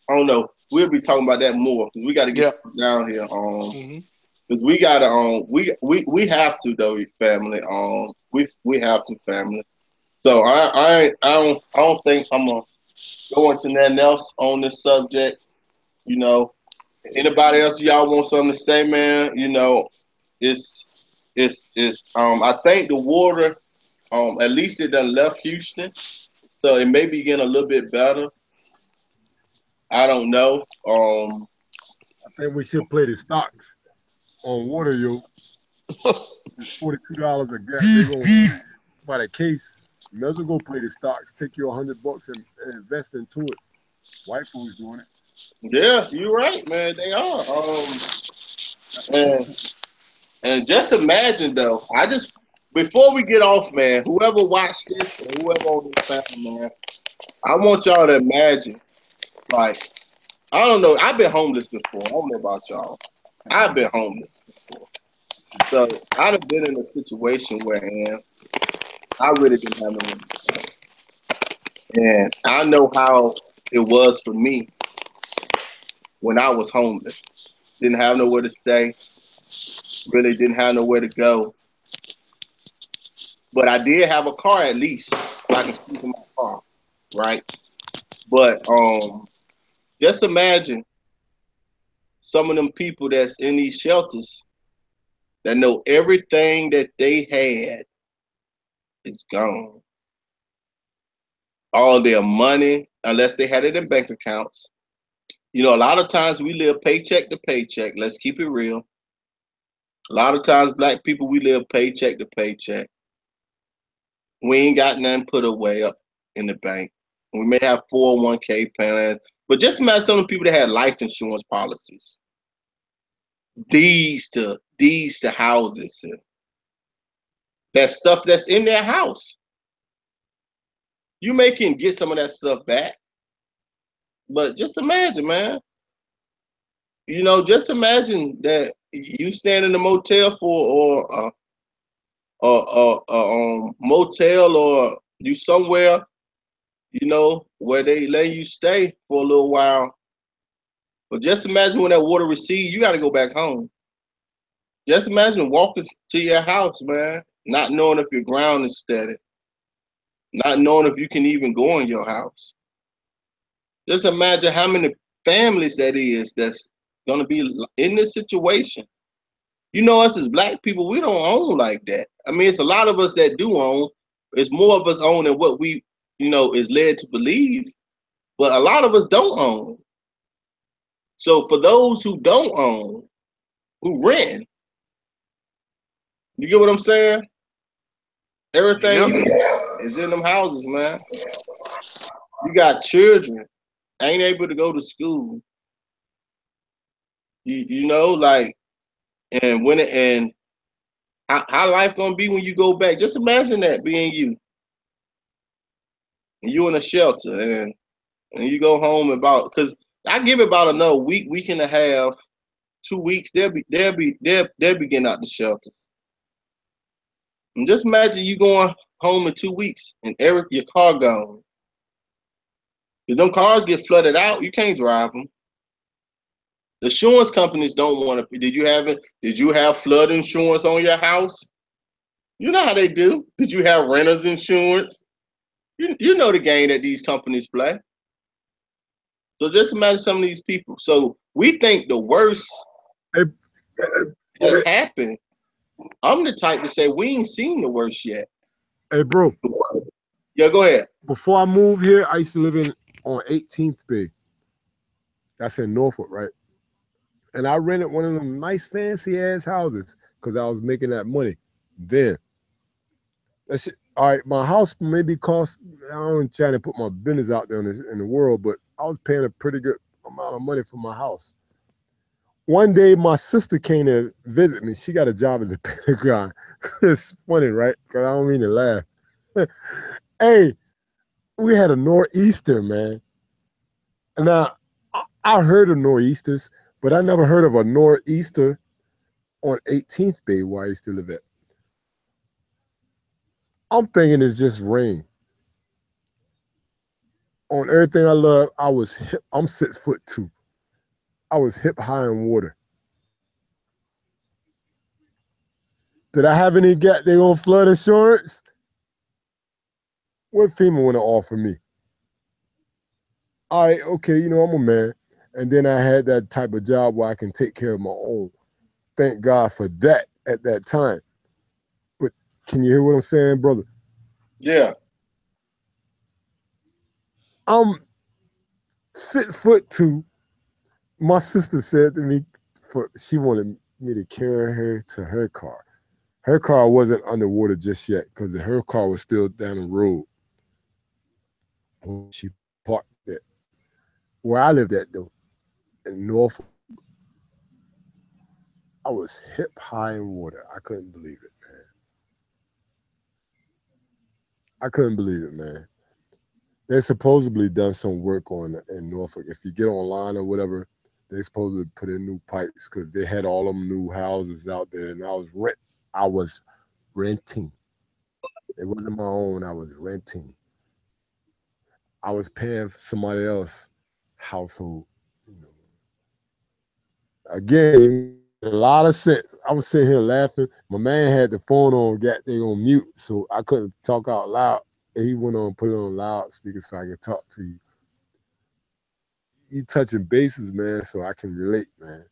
don't know. We'll be talking about that more because we got to get down here. Because we gotta we have to though, family. We have to, family. So I don't think I'm gonna go into nothing else on this subject. You know, anybody else y'all want something to say, man? You know, it's I think the water at least it done left Houston, so it may be getting a little bit better. I don't know. I think we should play the stocks on water, yo. It's $42 a gallon. They gonna buy the case. You might as well go play the stocks. Take your $100 and invest into it. White folks doing it. Yeah, you're right, man. They are. And just imagine though. Before we get off, man. Whoever watched this or whoever on this channel, man, I want y'all to imagine. Like, I don't know. I've been homeless before. I don't know about y'all. I've been homeless before. So I've been in a situation where I really didn't have no money. And I know how it was for me when I was homeless. Didn't have nowhere to stay. Really didn't have nowhere to go. But I did have a car at least. So I can sleep in my car. Right? But just imagine some of them people that's in these shelters that know everything that they had is gone. All their money, unless they had it in bank accounts. You know, a lot of times we live paycheck to paycheck. Let's keep it real. A lot of times black people, we live paycheck to paycheck. We ain't got nothing put away up in the bank. We may have 401k plans, but just imagine some of the people that had life insurance policies. These to houses and that stuff that's in their house. You may can get some of that stuff back, but just imagine, man. You know, just imagine that you stand in a motel or motel or you somewhere, you know, where they let you stay for a little while. But just imagine when that water recedes, you got to go back home. Just imagine walking to your house, man, not knowing if your ground is steady, not knowing if you can even go in your house. Just imagine how many families that is that's going to be in this situation. You know, us as black people, we don't own like that. I mean, it's a lot of us that do own. It's more of us own than what we, you know, is led to believe. But a lot of us don't own. So for those who don't own, who rent, you get what I'm saying? Everything Yep. you need is in them houses, man. You got children ain't able to go to school. You know, like, and when it, and how life gonna be when you go back? Just imagine that being you, and you in a shelter, and you go home about, because I give it about another week, week and a half, 2 weeks. They'll be getting out the shelter. And just imagine you going home in 2 weeks and your car gone. If them cars get flooded out, you can't drive them. The insurance companies don't want to. Did you have it? Did you have flood insurance on your house? You know how they do. Did you have renters insurance? You know the game that these companies play. So just imagine some of these people. So we think the worst Hey, has happened. I'm the type to say we ain't seen the worst yet. hey, bro. Yeah, go ahead. Before I moved here, I used to live in on 18th Bay. That's in Norfolk, right? And I rented one of them nice fancy ass houses because I was making that money. Then that's it. All right. My house maybe cost. I don't try to put my business out there in the world, but I was paying a pretty good amount of money for my house. One day, my sister came to visit me. She got a job at the Pentagon. It's funny, right? Because I don't mean to laugh. Hey, we had a nor'easter, man. And now I heard of nor'easters, but I never heard of a nor'easter on 18th Bay where I used to live at. I'm thinking it's just rain. On everything I love, I was hip. I'm 6'2". I was hip high in water. Did I have any goddamn flood insurance? What FEMA want to offer me? All right, okay, I'm a man. And then I had that type of job where I can take care of my own. Thank God for that at that time. But can you hear what I'm saying, brother? Yeah. I'm 6'2". My sister said to me, she wanted me to carry her to her car. Her car wasn't underwater just yet because her car was still down the road. She parked there. Where I lived at, though, in Norfolk, I was hip high in water. I couldn't believe it, man. I couldn't believe it, man. They supposedly done some work on it in Norfolk. If you get online or whatever, they supposed to put in new pipes because they had all them new houses out there, and I was renting. It wasn't my own. I was renting. I was paying for somebody else household. You know. Again, a lot of sense. I was sitting here laughing. My man had the phone got they on mute, so I couldn't talk out loud. And he went on put it on loudspeaker so I could talk to you. You touching bases, man, so I can relate, man.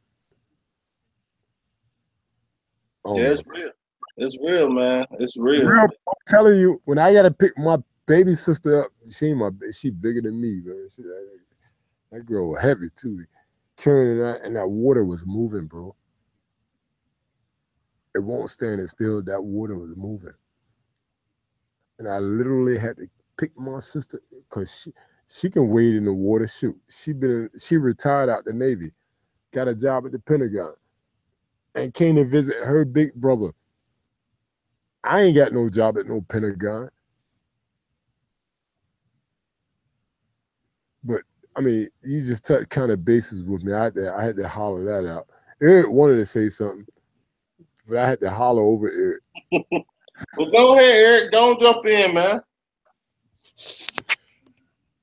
Oh Yeah, my it's real. It's real, man. It's real. real, I'm telling you, when I gotta pick my baby sister up, she bigger than me, man. That girl was heavy too. Carrying that, and that water was moving, bro. It won't stand still. That water was moving, and I literally had to pick my sister because she can wade in the water. Shoot, she retired out the Navy, got a job at the Pentagon, and came to visit her big brother. I ain't got no job at no Pentagon, but I mean, you just touch kind of bases with me. I had to holler that out. Eric wanted to say something, but I had to holler over Eric. Well, go ahead, Eric. Don't jump in, man.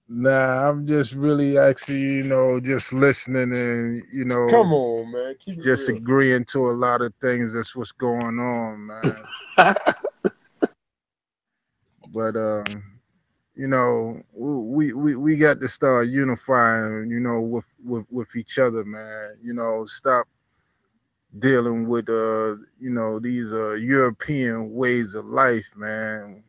Nah, I'm just really actually, just listening and, Come on, man, keep it just real. agreeing to a lot of things. That's what's going on, man. But we got to start unifying, with each other, man. Stop dealing with these European ways of life, man.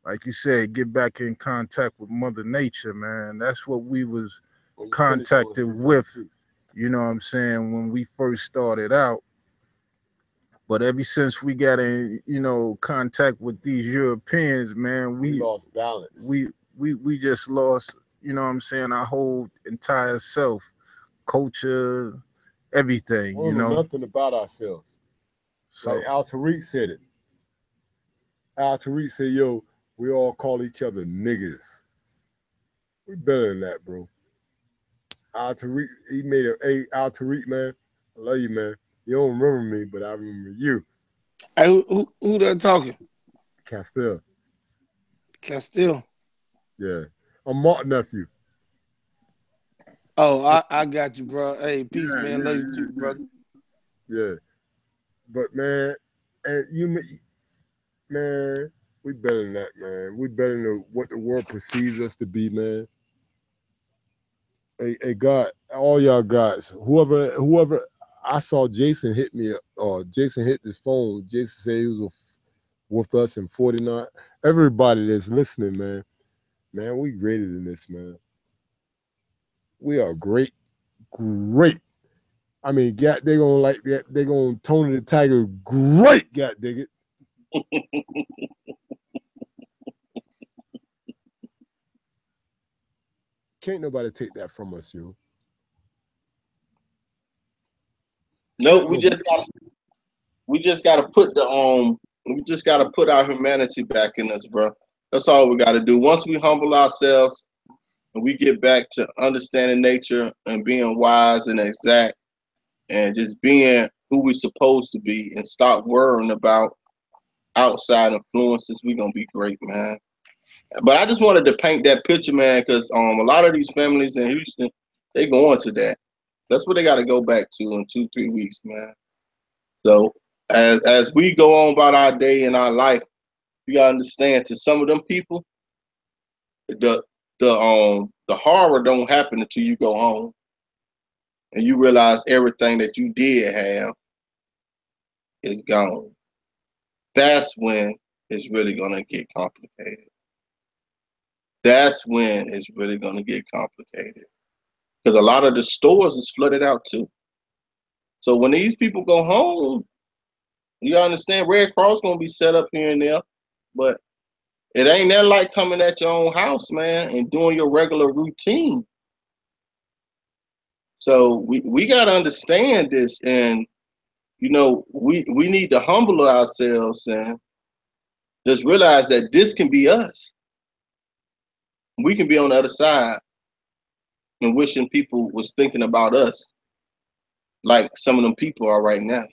Like you said, get back in contact with Mother Nature, man. That's what we was Oh, you finished? You want to contacted say something with. too? you know what I'm saying, when we first started out. But ever since we got in, contact with these Europeans, man, We we lost balance. we just lost, you know what I'm saying, our whole entire self, culture, everything, We don't know nothing about ourselves. Like So Al Tariq said it. Al Tariq said, yo, we all call each other niggas. We better than that, bro. Al Tariq, he made a, hey, Al Tariq, man, I love you, man. You don't remember me, but I remember you. Hey, who that talking? Castile. Castile. Yeah. I'm Mark nephew. Oh, I got you, bro. Hey, peace, man. Love you too, brother. Yeah. But man, and man, we better than that, man. We better than what the world perceives us to be, man. Hey, God, all y'all guys, whoever, I saw Jason hit me, or Jason hit this phone. Jason said he was with us in 49. Everybody that's listening, man, we greater than this, man. We are great, great. I mean, God, they gonna like that. They gonna Tony the Tiger, great. God dig it. Can't nobody take that from us, yo. No, Can't we nobody. just gotta put we just gotta put our humanity back in us, bro. That's all we gotta do. Once we humble ourselves and we get back to understanding nature and being wise and exact and just being who we supposed to be and stop worrying about outside influences, we gonna be great, man. But I just wanted to paint that picture, man, because a lot of these families in Houston, they going to that. That's what they got to go back to in 2-3 weeks, man. So as we go on about our day and our life, you gotta understand, to some of them people, the the horror don't happen until you go home and you realize everything that you did have is gone. That's when it's really gonna get complicated. That's when it's really gonna get complicated. Because a lot of the stores is flooded out too. So when these people go home, you understand Red Cross gonna be set up here and there, but it ain't that like coming at your own house, man, and doing your regular routine. So we gotta understand this, and we need to humble ourselves and just realize that this can be us. We can be on the other side and wishing people was thinking about us like some of them people are right now.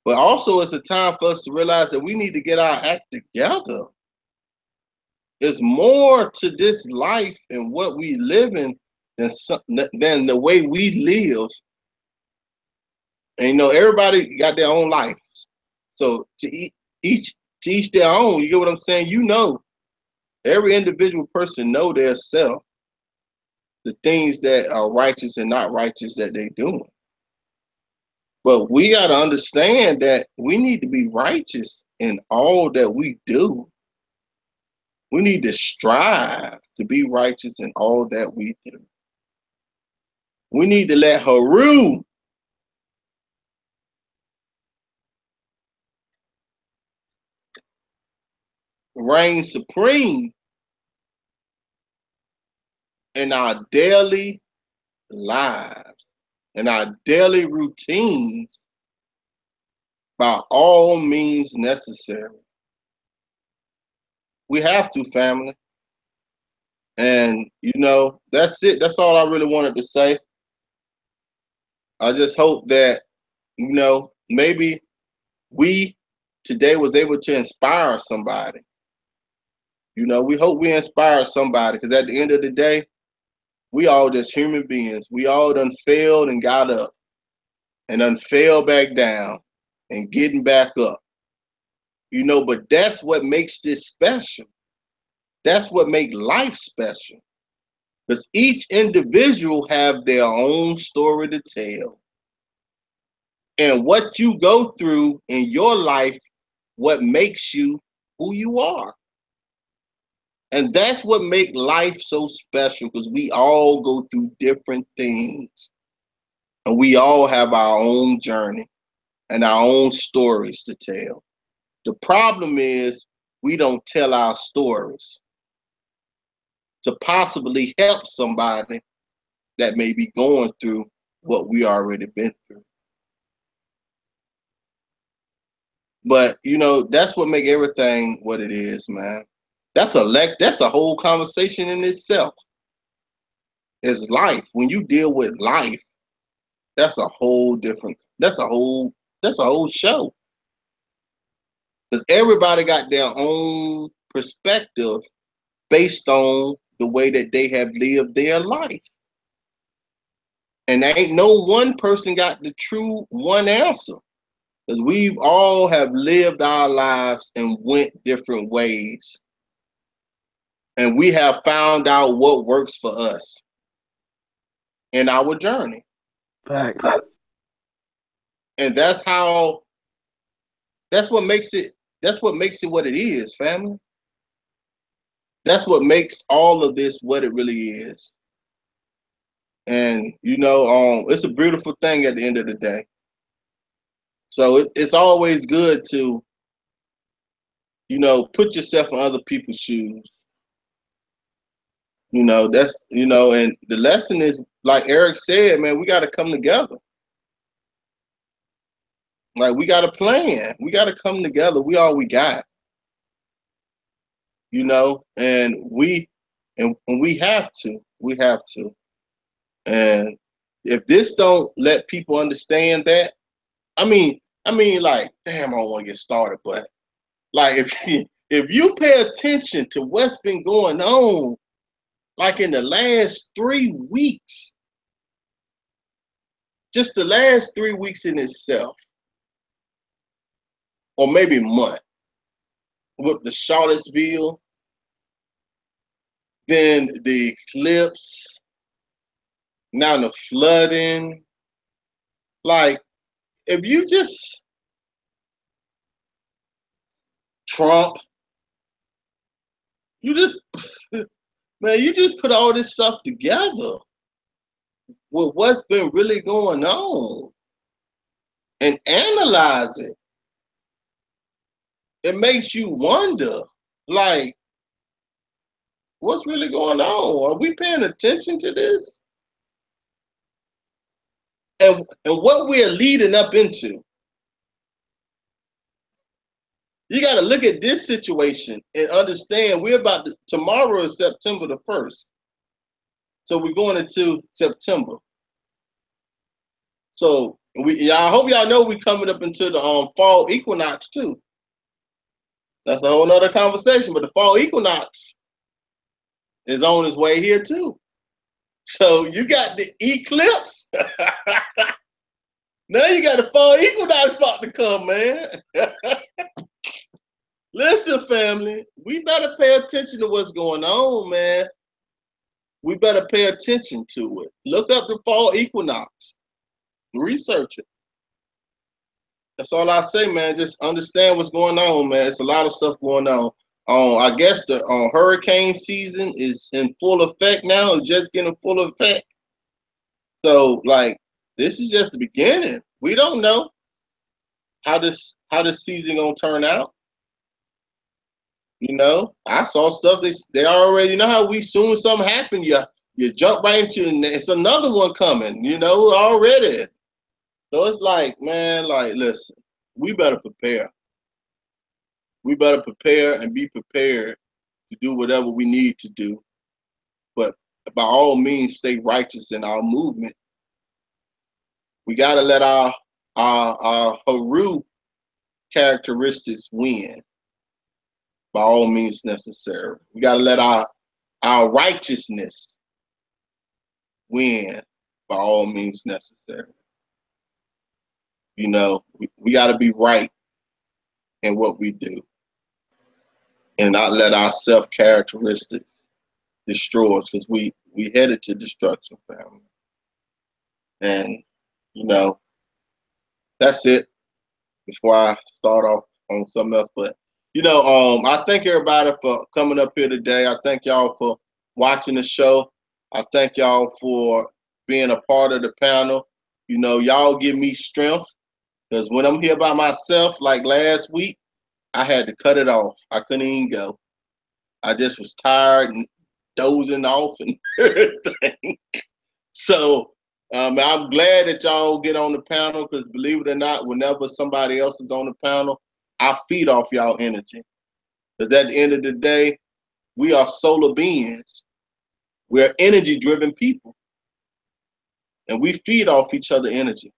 But also, it's a time for us to realize that we need to get our act together. There's more to this life and what we live in than the way we live. And everybody got their own life. So each their own. You get what I'm saying? Every individual person know their self, the things that are righteous and not righteous that they doing. But we got to understand that we need to be righteous in all that we do. We need to strive to be righteous in all that we do. We need to let Haru reign supreme in our daily lives, in our daily routines, by all means necessary. We have to, family. And that's it. That's all I really wanted to say. I just hope that, maybe we today was able to inspire somebody. We hope we inspire somebody, because at the end of the day, we all just human beings. We all done failed and got up and done fell back down and getting back up. But that's what makes this special. That's what makes life special. Because each individual have their own story to tell. And what you go through in your life, what makes you who you are. And that's what makes life so special, because we all go through different things. And we all have our own journey and our own stories to tell. The problem is we don't tell our stories to possibly help somebody that may be going through what we already been through. But you know, that's what make everything what it is, man. That's a whole conversation in itself. Is life. When you deal with life, that's a whole different that's a whole show. Because everybody got their own perspective based on the way that they have lived their life. And there ain't no one person got the true one answer. Because we've all have lived our lives and went different ways. And we have found out what works for us in our journey. Facts. And that's what makes it what it is, family. That's what makes all of this what it really is. And you know, it's a beautiful thing at the end of the day. So it's always good to, you know, put yourself in other people's shoes. You know, that's, you know, and the lesson is, like Eric said, man, we got to come together. Like, we got a plan. We got to come together. We all we got. You know, and we have to. We have to. And if this don't let people understand that, I mean, like, damn, I don't want to get started, but like, if you pay attention to what's been going on, like in the last 3 weeks, just the last 3 weeks in itself, or maybe a month, with the Charlottesville, then the eclipse, now the flooding, like, if you just Trump, you just man, you just put all this stuff together with what's been really going on and analyze it. It makes you wonder, like, what's really going on? Are we paying attention to this? And what we're leading up into. You got to look at this situation and understand tomorrow is September the 1st. So we're going into September. So I hope y'all know we're coming up into the fall equinox too. That's a whole nother conversation, but the fall equinox is on its way here too. So you got the eclipse. Now you got the fall equinox about to come, man. Listen, family, we better pay attention to what's going on, man. We better pay attention to it. Look up the fall equinox. Research it. That's all I say, man. Just understand what's going on, man. It's a lot of stuff going on. I guess the hurricane season is in full effect now. It's just getting full effect. So, like, this is just the beginning. We don't know how this season gonna turn out. You know, I saw stuff. They already know how soon as something happen, you jump right into, and it's another one coming. You know, already. So it's like, man, like, listen, we better prepare. We better prepare and be prepared to do whatever we need to do. But by all means, stay righteous in our movement. We got to let our Haru characteristics win by all means necessary. We got to let our righteousness win by all means necessary. You know, we got to be right in what we do and not let our self characteristics destroy us, because we headed to destruction, family. And you know, that's it. Before I start off on something else, but you know, I thank everybody for coming up here today. I thank y'all for watching the show. I thank y'all for being a part of the panel. y'all give me strength because when I'm here by myself, like last week, I had to cut it off. I couldn't even go. I just was tired and dozing off and everything. So I'm glad that y'all get on the panel because believe it or not, whenever somebody else is on the panel, I feed off y'all energy. Because at the end of the day, we are solar beings. We're energy-driven people. And we feed off each other energy.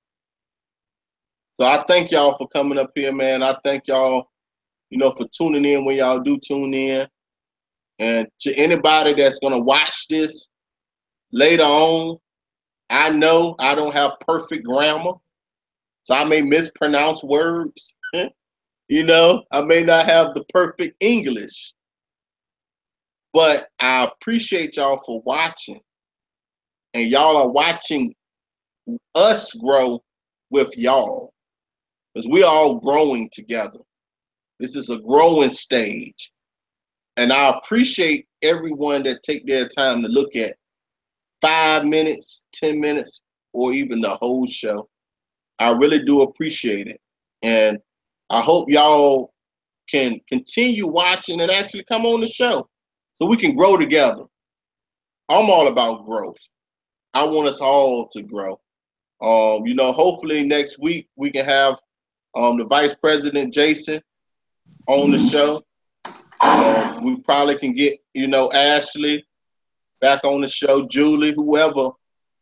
So I thank y'all for coming up here, man. I thank y'all, for tuning in when y'all do tune in. And to anybody that's going to watch this later on, I know I don't have perfect grammar. So I may mispronounce words. I may not have the perfect English. But I appreciate y'all for watching. And y'all are watching us grow with y'all. Because we're all growing together. This is a growing stage. And I appreciate everyone that take their time to look at 5 minutes, 10 minutes, or even the whole show. I really do appreciate it. And I hope y'all can continue watching and actually come on the show so we can grow together. I'm all about growth. I want us all to grow. Hopefully next week we can have the Vice President Jason on the show. We probably can get, Ashley back on the show, Julie, whoever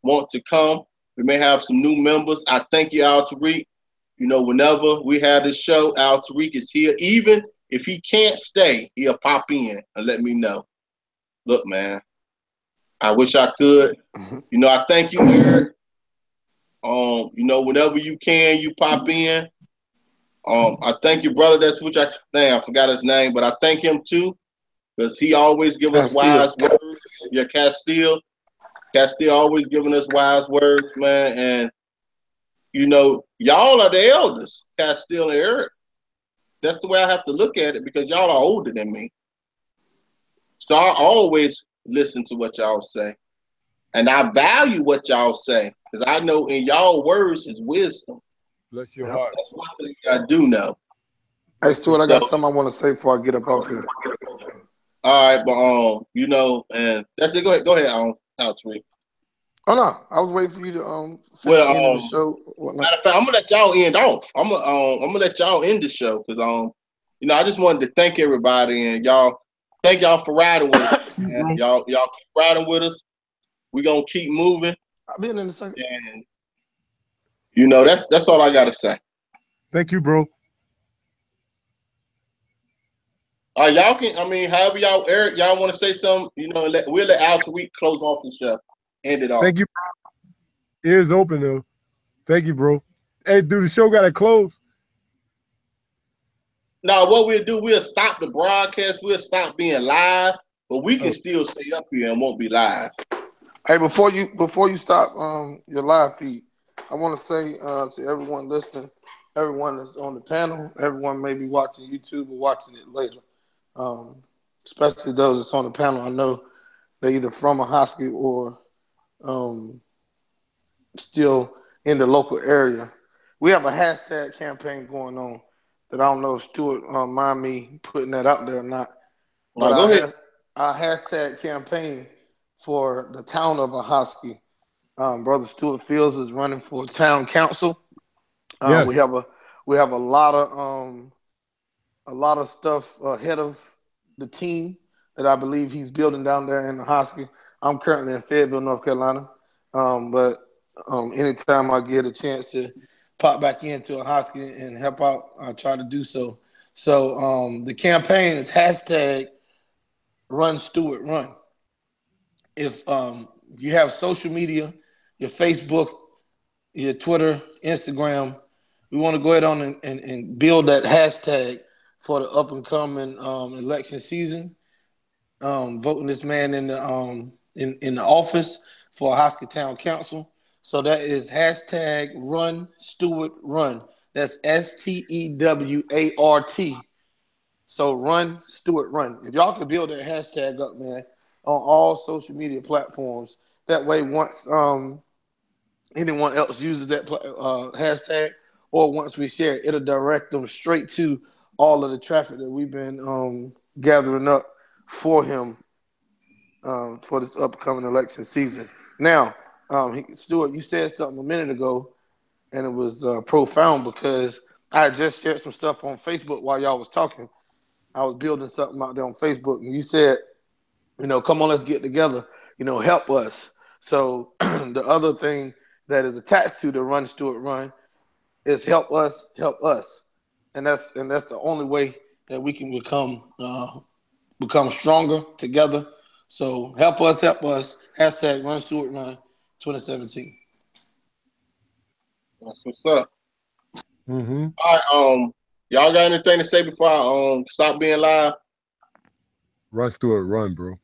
wants to come. We may have some new members. I thank you, Al Tariq. Whenever we have this show, Al Tariq is here. Even if he can't stay, he'll pop in and let me know. Look, man, I wish I could. I thank you, Eric. Whenever you can, you pop in. I thank your brother. That's which I forgot his name, but I thank him too because he always give us wise words. Yeah, Castile always giving us wise words, man. And y'all are the elders, Castile and Eric. That's the way I have to look at it because y'all are older than me. So I always listen to what y'all say, and I value what y'all say because I know in y'all words is wisdom. Bless your heart. That's one thing I do know. Hey, Stuart, I got something I want to say before I get up off here. All right, but and that's it. Go ahead, Al Tariq. Oh no, I was waiting for you to finish the end of the show. Matter of fact, I'm gonna let y'all end off. I'm gonna let y'all end the show because I just wanted to thank everybody and thank y'all for riding with us. And y'all keep riding with us. We're gonna keep moving. I'll be in a second. And that's all I gotta say. Thank you, bro. All right, y'all can. However Eric, y'all want to say something? We'll let Al Tariq close off the show. End it off. Thank you, bro. Ears open though. Thank you, bro. Hey, dude, the show gotta close. Now, what we'll do, we'll stop the broadcast. We'll stop being live, but we can still stay up here and won't be live. Hey, before you stop your live feed, I want to say to everyone listening, everyone that's on the panel, everyone may be watching YouTube or watching it later, especially those that's on the panel. I know they're either from Ahoskie or still in the local area. We have a hashtag campaign going on that I don't know if Stuart mind me putting that out there or not. But go ahead. Our hashtag campaign for the town of Ahoskie. Brother Stuart Fields is running for town council. Yes. We have a lot of stuff ahead of the team that I believe he's building down there in Ahoskie. I'm currently in Fayetteville, North Carolina, but anytime I get a chance to pop back into Ahoskie and help out, I try to do so. So the campaign is hashtag Run Stuart Run. If you have social media, your Facebook, your Twitter, Instagram, we want to go ahead on and build that hashtag for the up and coming election season. Voting this man in the office for Ahoskie Town Council. So that is hashtag Run Stuart Run. That's STEWART. So Run Stuart Run. If y'all could build that hashtag up, man, on all social media platforms. That way, once anyone else uses that hashtag, or once we share it, it'll direct them straight to all of the traffic that we've been gathering up for him for this upcoming election season. Now, Stuart, you said something a minute ago, and it was profound because I had just shared some stuff on Facebook while y'all was talking. I was building something out there on Facebook, and you said, come on, let's get together. Help us. So the other thing that is attached to the Run Stuart Run is help us, and that's the only way that we can become stronger together. So help us. Hashtag Run Stuart Run 2017. That's what's up. Mm-hmm. All right, y'all got anything to say before I stop being live? Run Stuart Run, bro.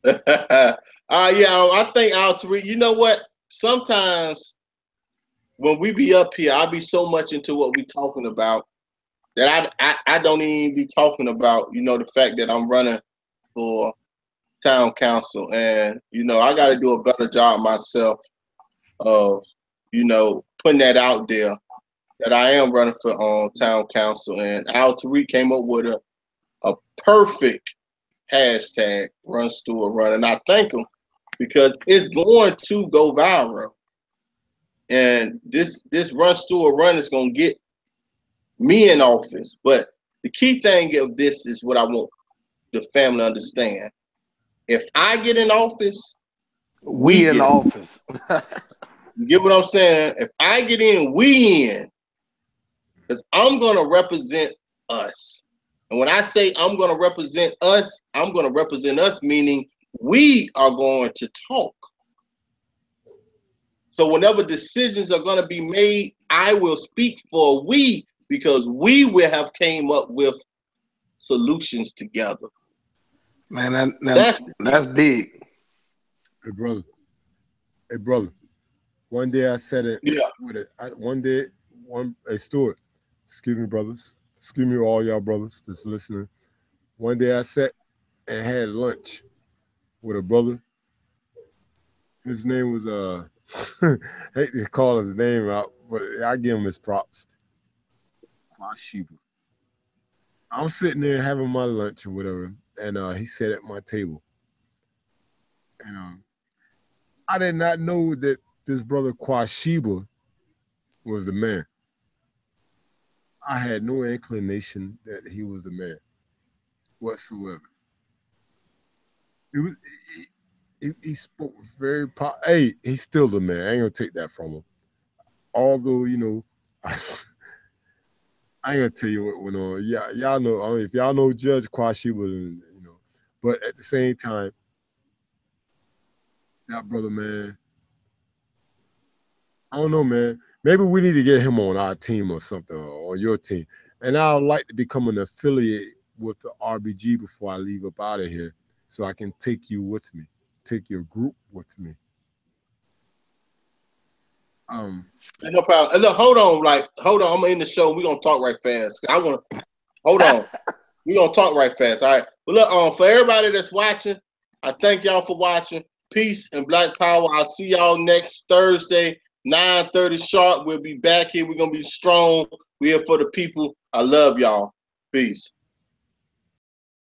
Yeah, I think Tariq, you know what? Sometimes when we be up here, I be so much into what we talking about that I don't even be talking about, the fact that I'm running for town council, and I got to do a better job myself of putting that out there that I am running for town council. And Al Tariq came up with a perfect hashtag, Run Stuart Run, and I thank him because it's going to go viral. And this Run Stuart Run is going to get me in office. But the key thing of this is what I want the family to understand. If I get in office, we in office. You get what I'm saying? If I get in, we in. Because I'm going to represent us. And when I say I'm going to represent us, meaning we are going to talk. So whenever decisions are going to be made, I will speak for we, because we will have came up with solutions together. Man, that's big. Hey, brother. One day I said it. Yeah. Hey, Stuart. Excuse me, brothers. Excuse me, all y'all brothers that's listening. One day I sat and had lunch with a brother. His name was I hate to call his name out, but I give him his props. Kwashiba. I'm sitting there having my lunch or whatever, and he sat at my table. And I did not know that this brother Kwashiba was the man. I had no inclination that he was the man whatsoever. He spoke very Hey, he's still the man. I ain't gonna take that from him. Although, I ain't gonna tell you what went on. Yeah, y'all know. I mean, if y'all know Judge Kwashiba, but at the same time, that brother, man, I don't know, man. Maybe we need to get him on our team or something, or your team. And I'd like to become an affiliate with the RBG before I leave up out of here, so I can take you with me, take your group with me. No problem. Look, hold on. I'm gonna end the show. We're gonna talk right fast. Hold on. We're gonna talk right fast. All right. But look, for everybody that's watching, I thank y'all for watching. Peace and Black Power. I'll see y'all next Thursday, 9:30 sharp. We'll be back here. We're gonna be strong. We're here for the people. I love y'all. Peace.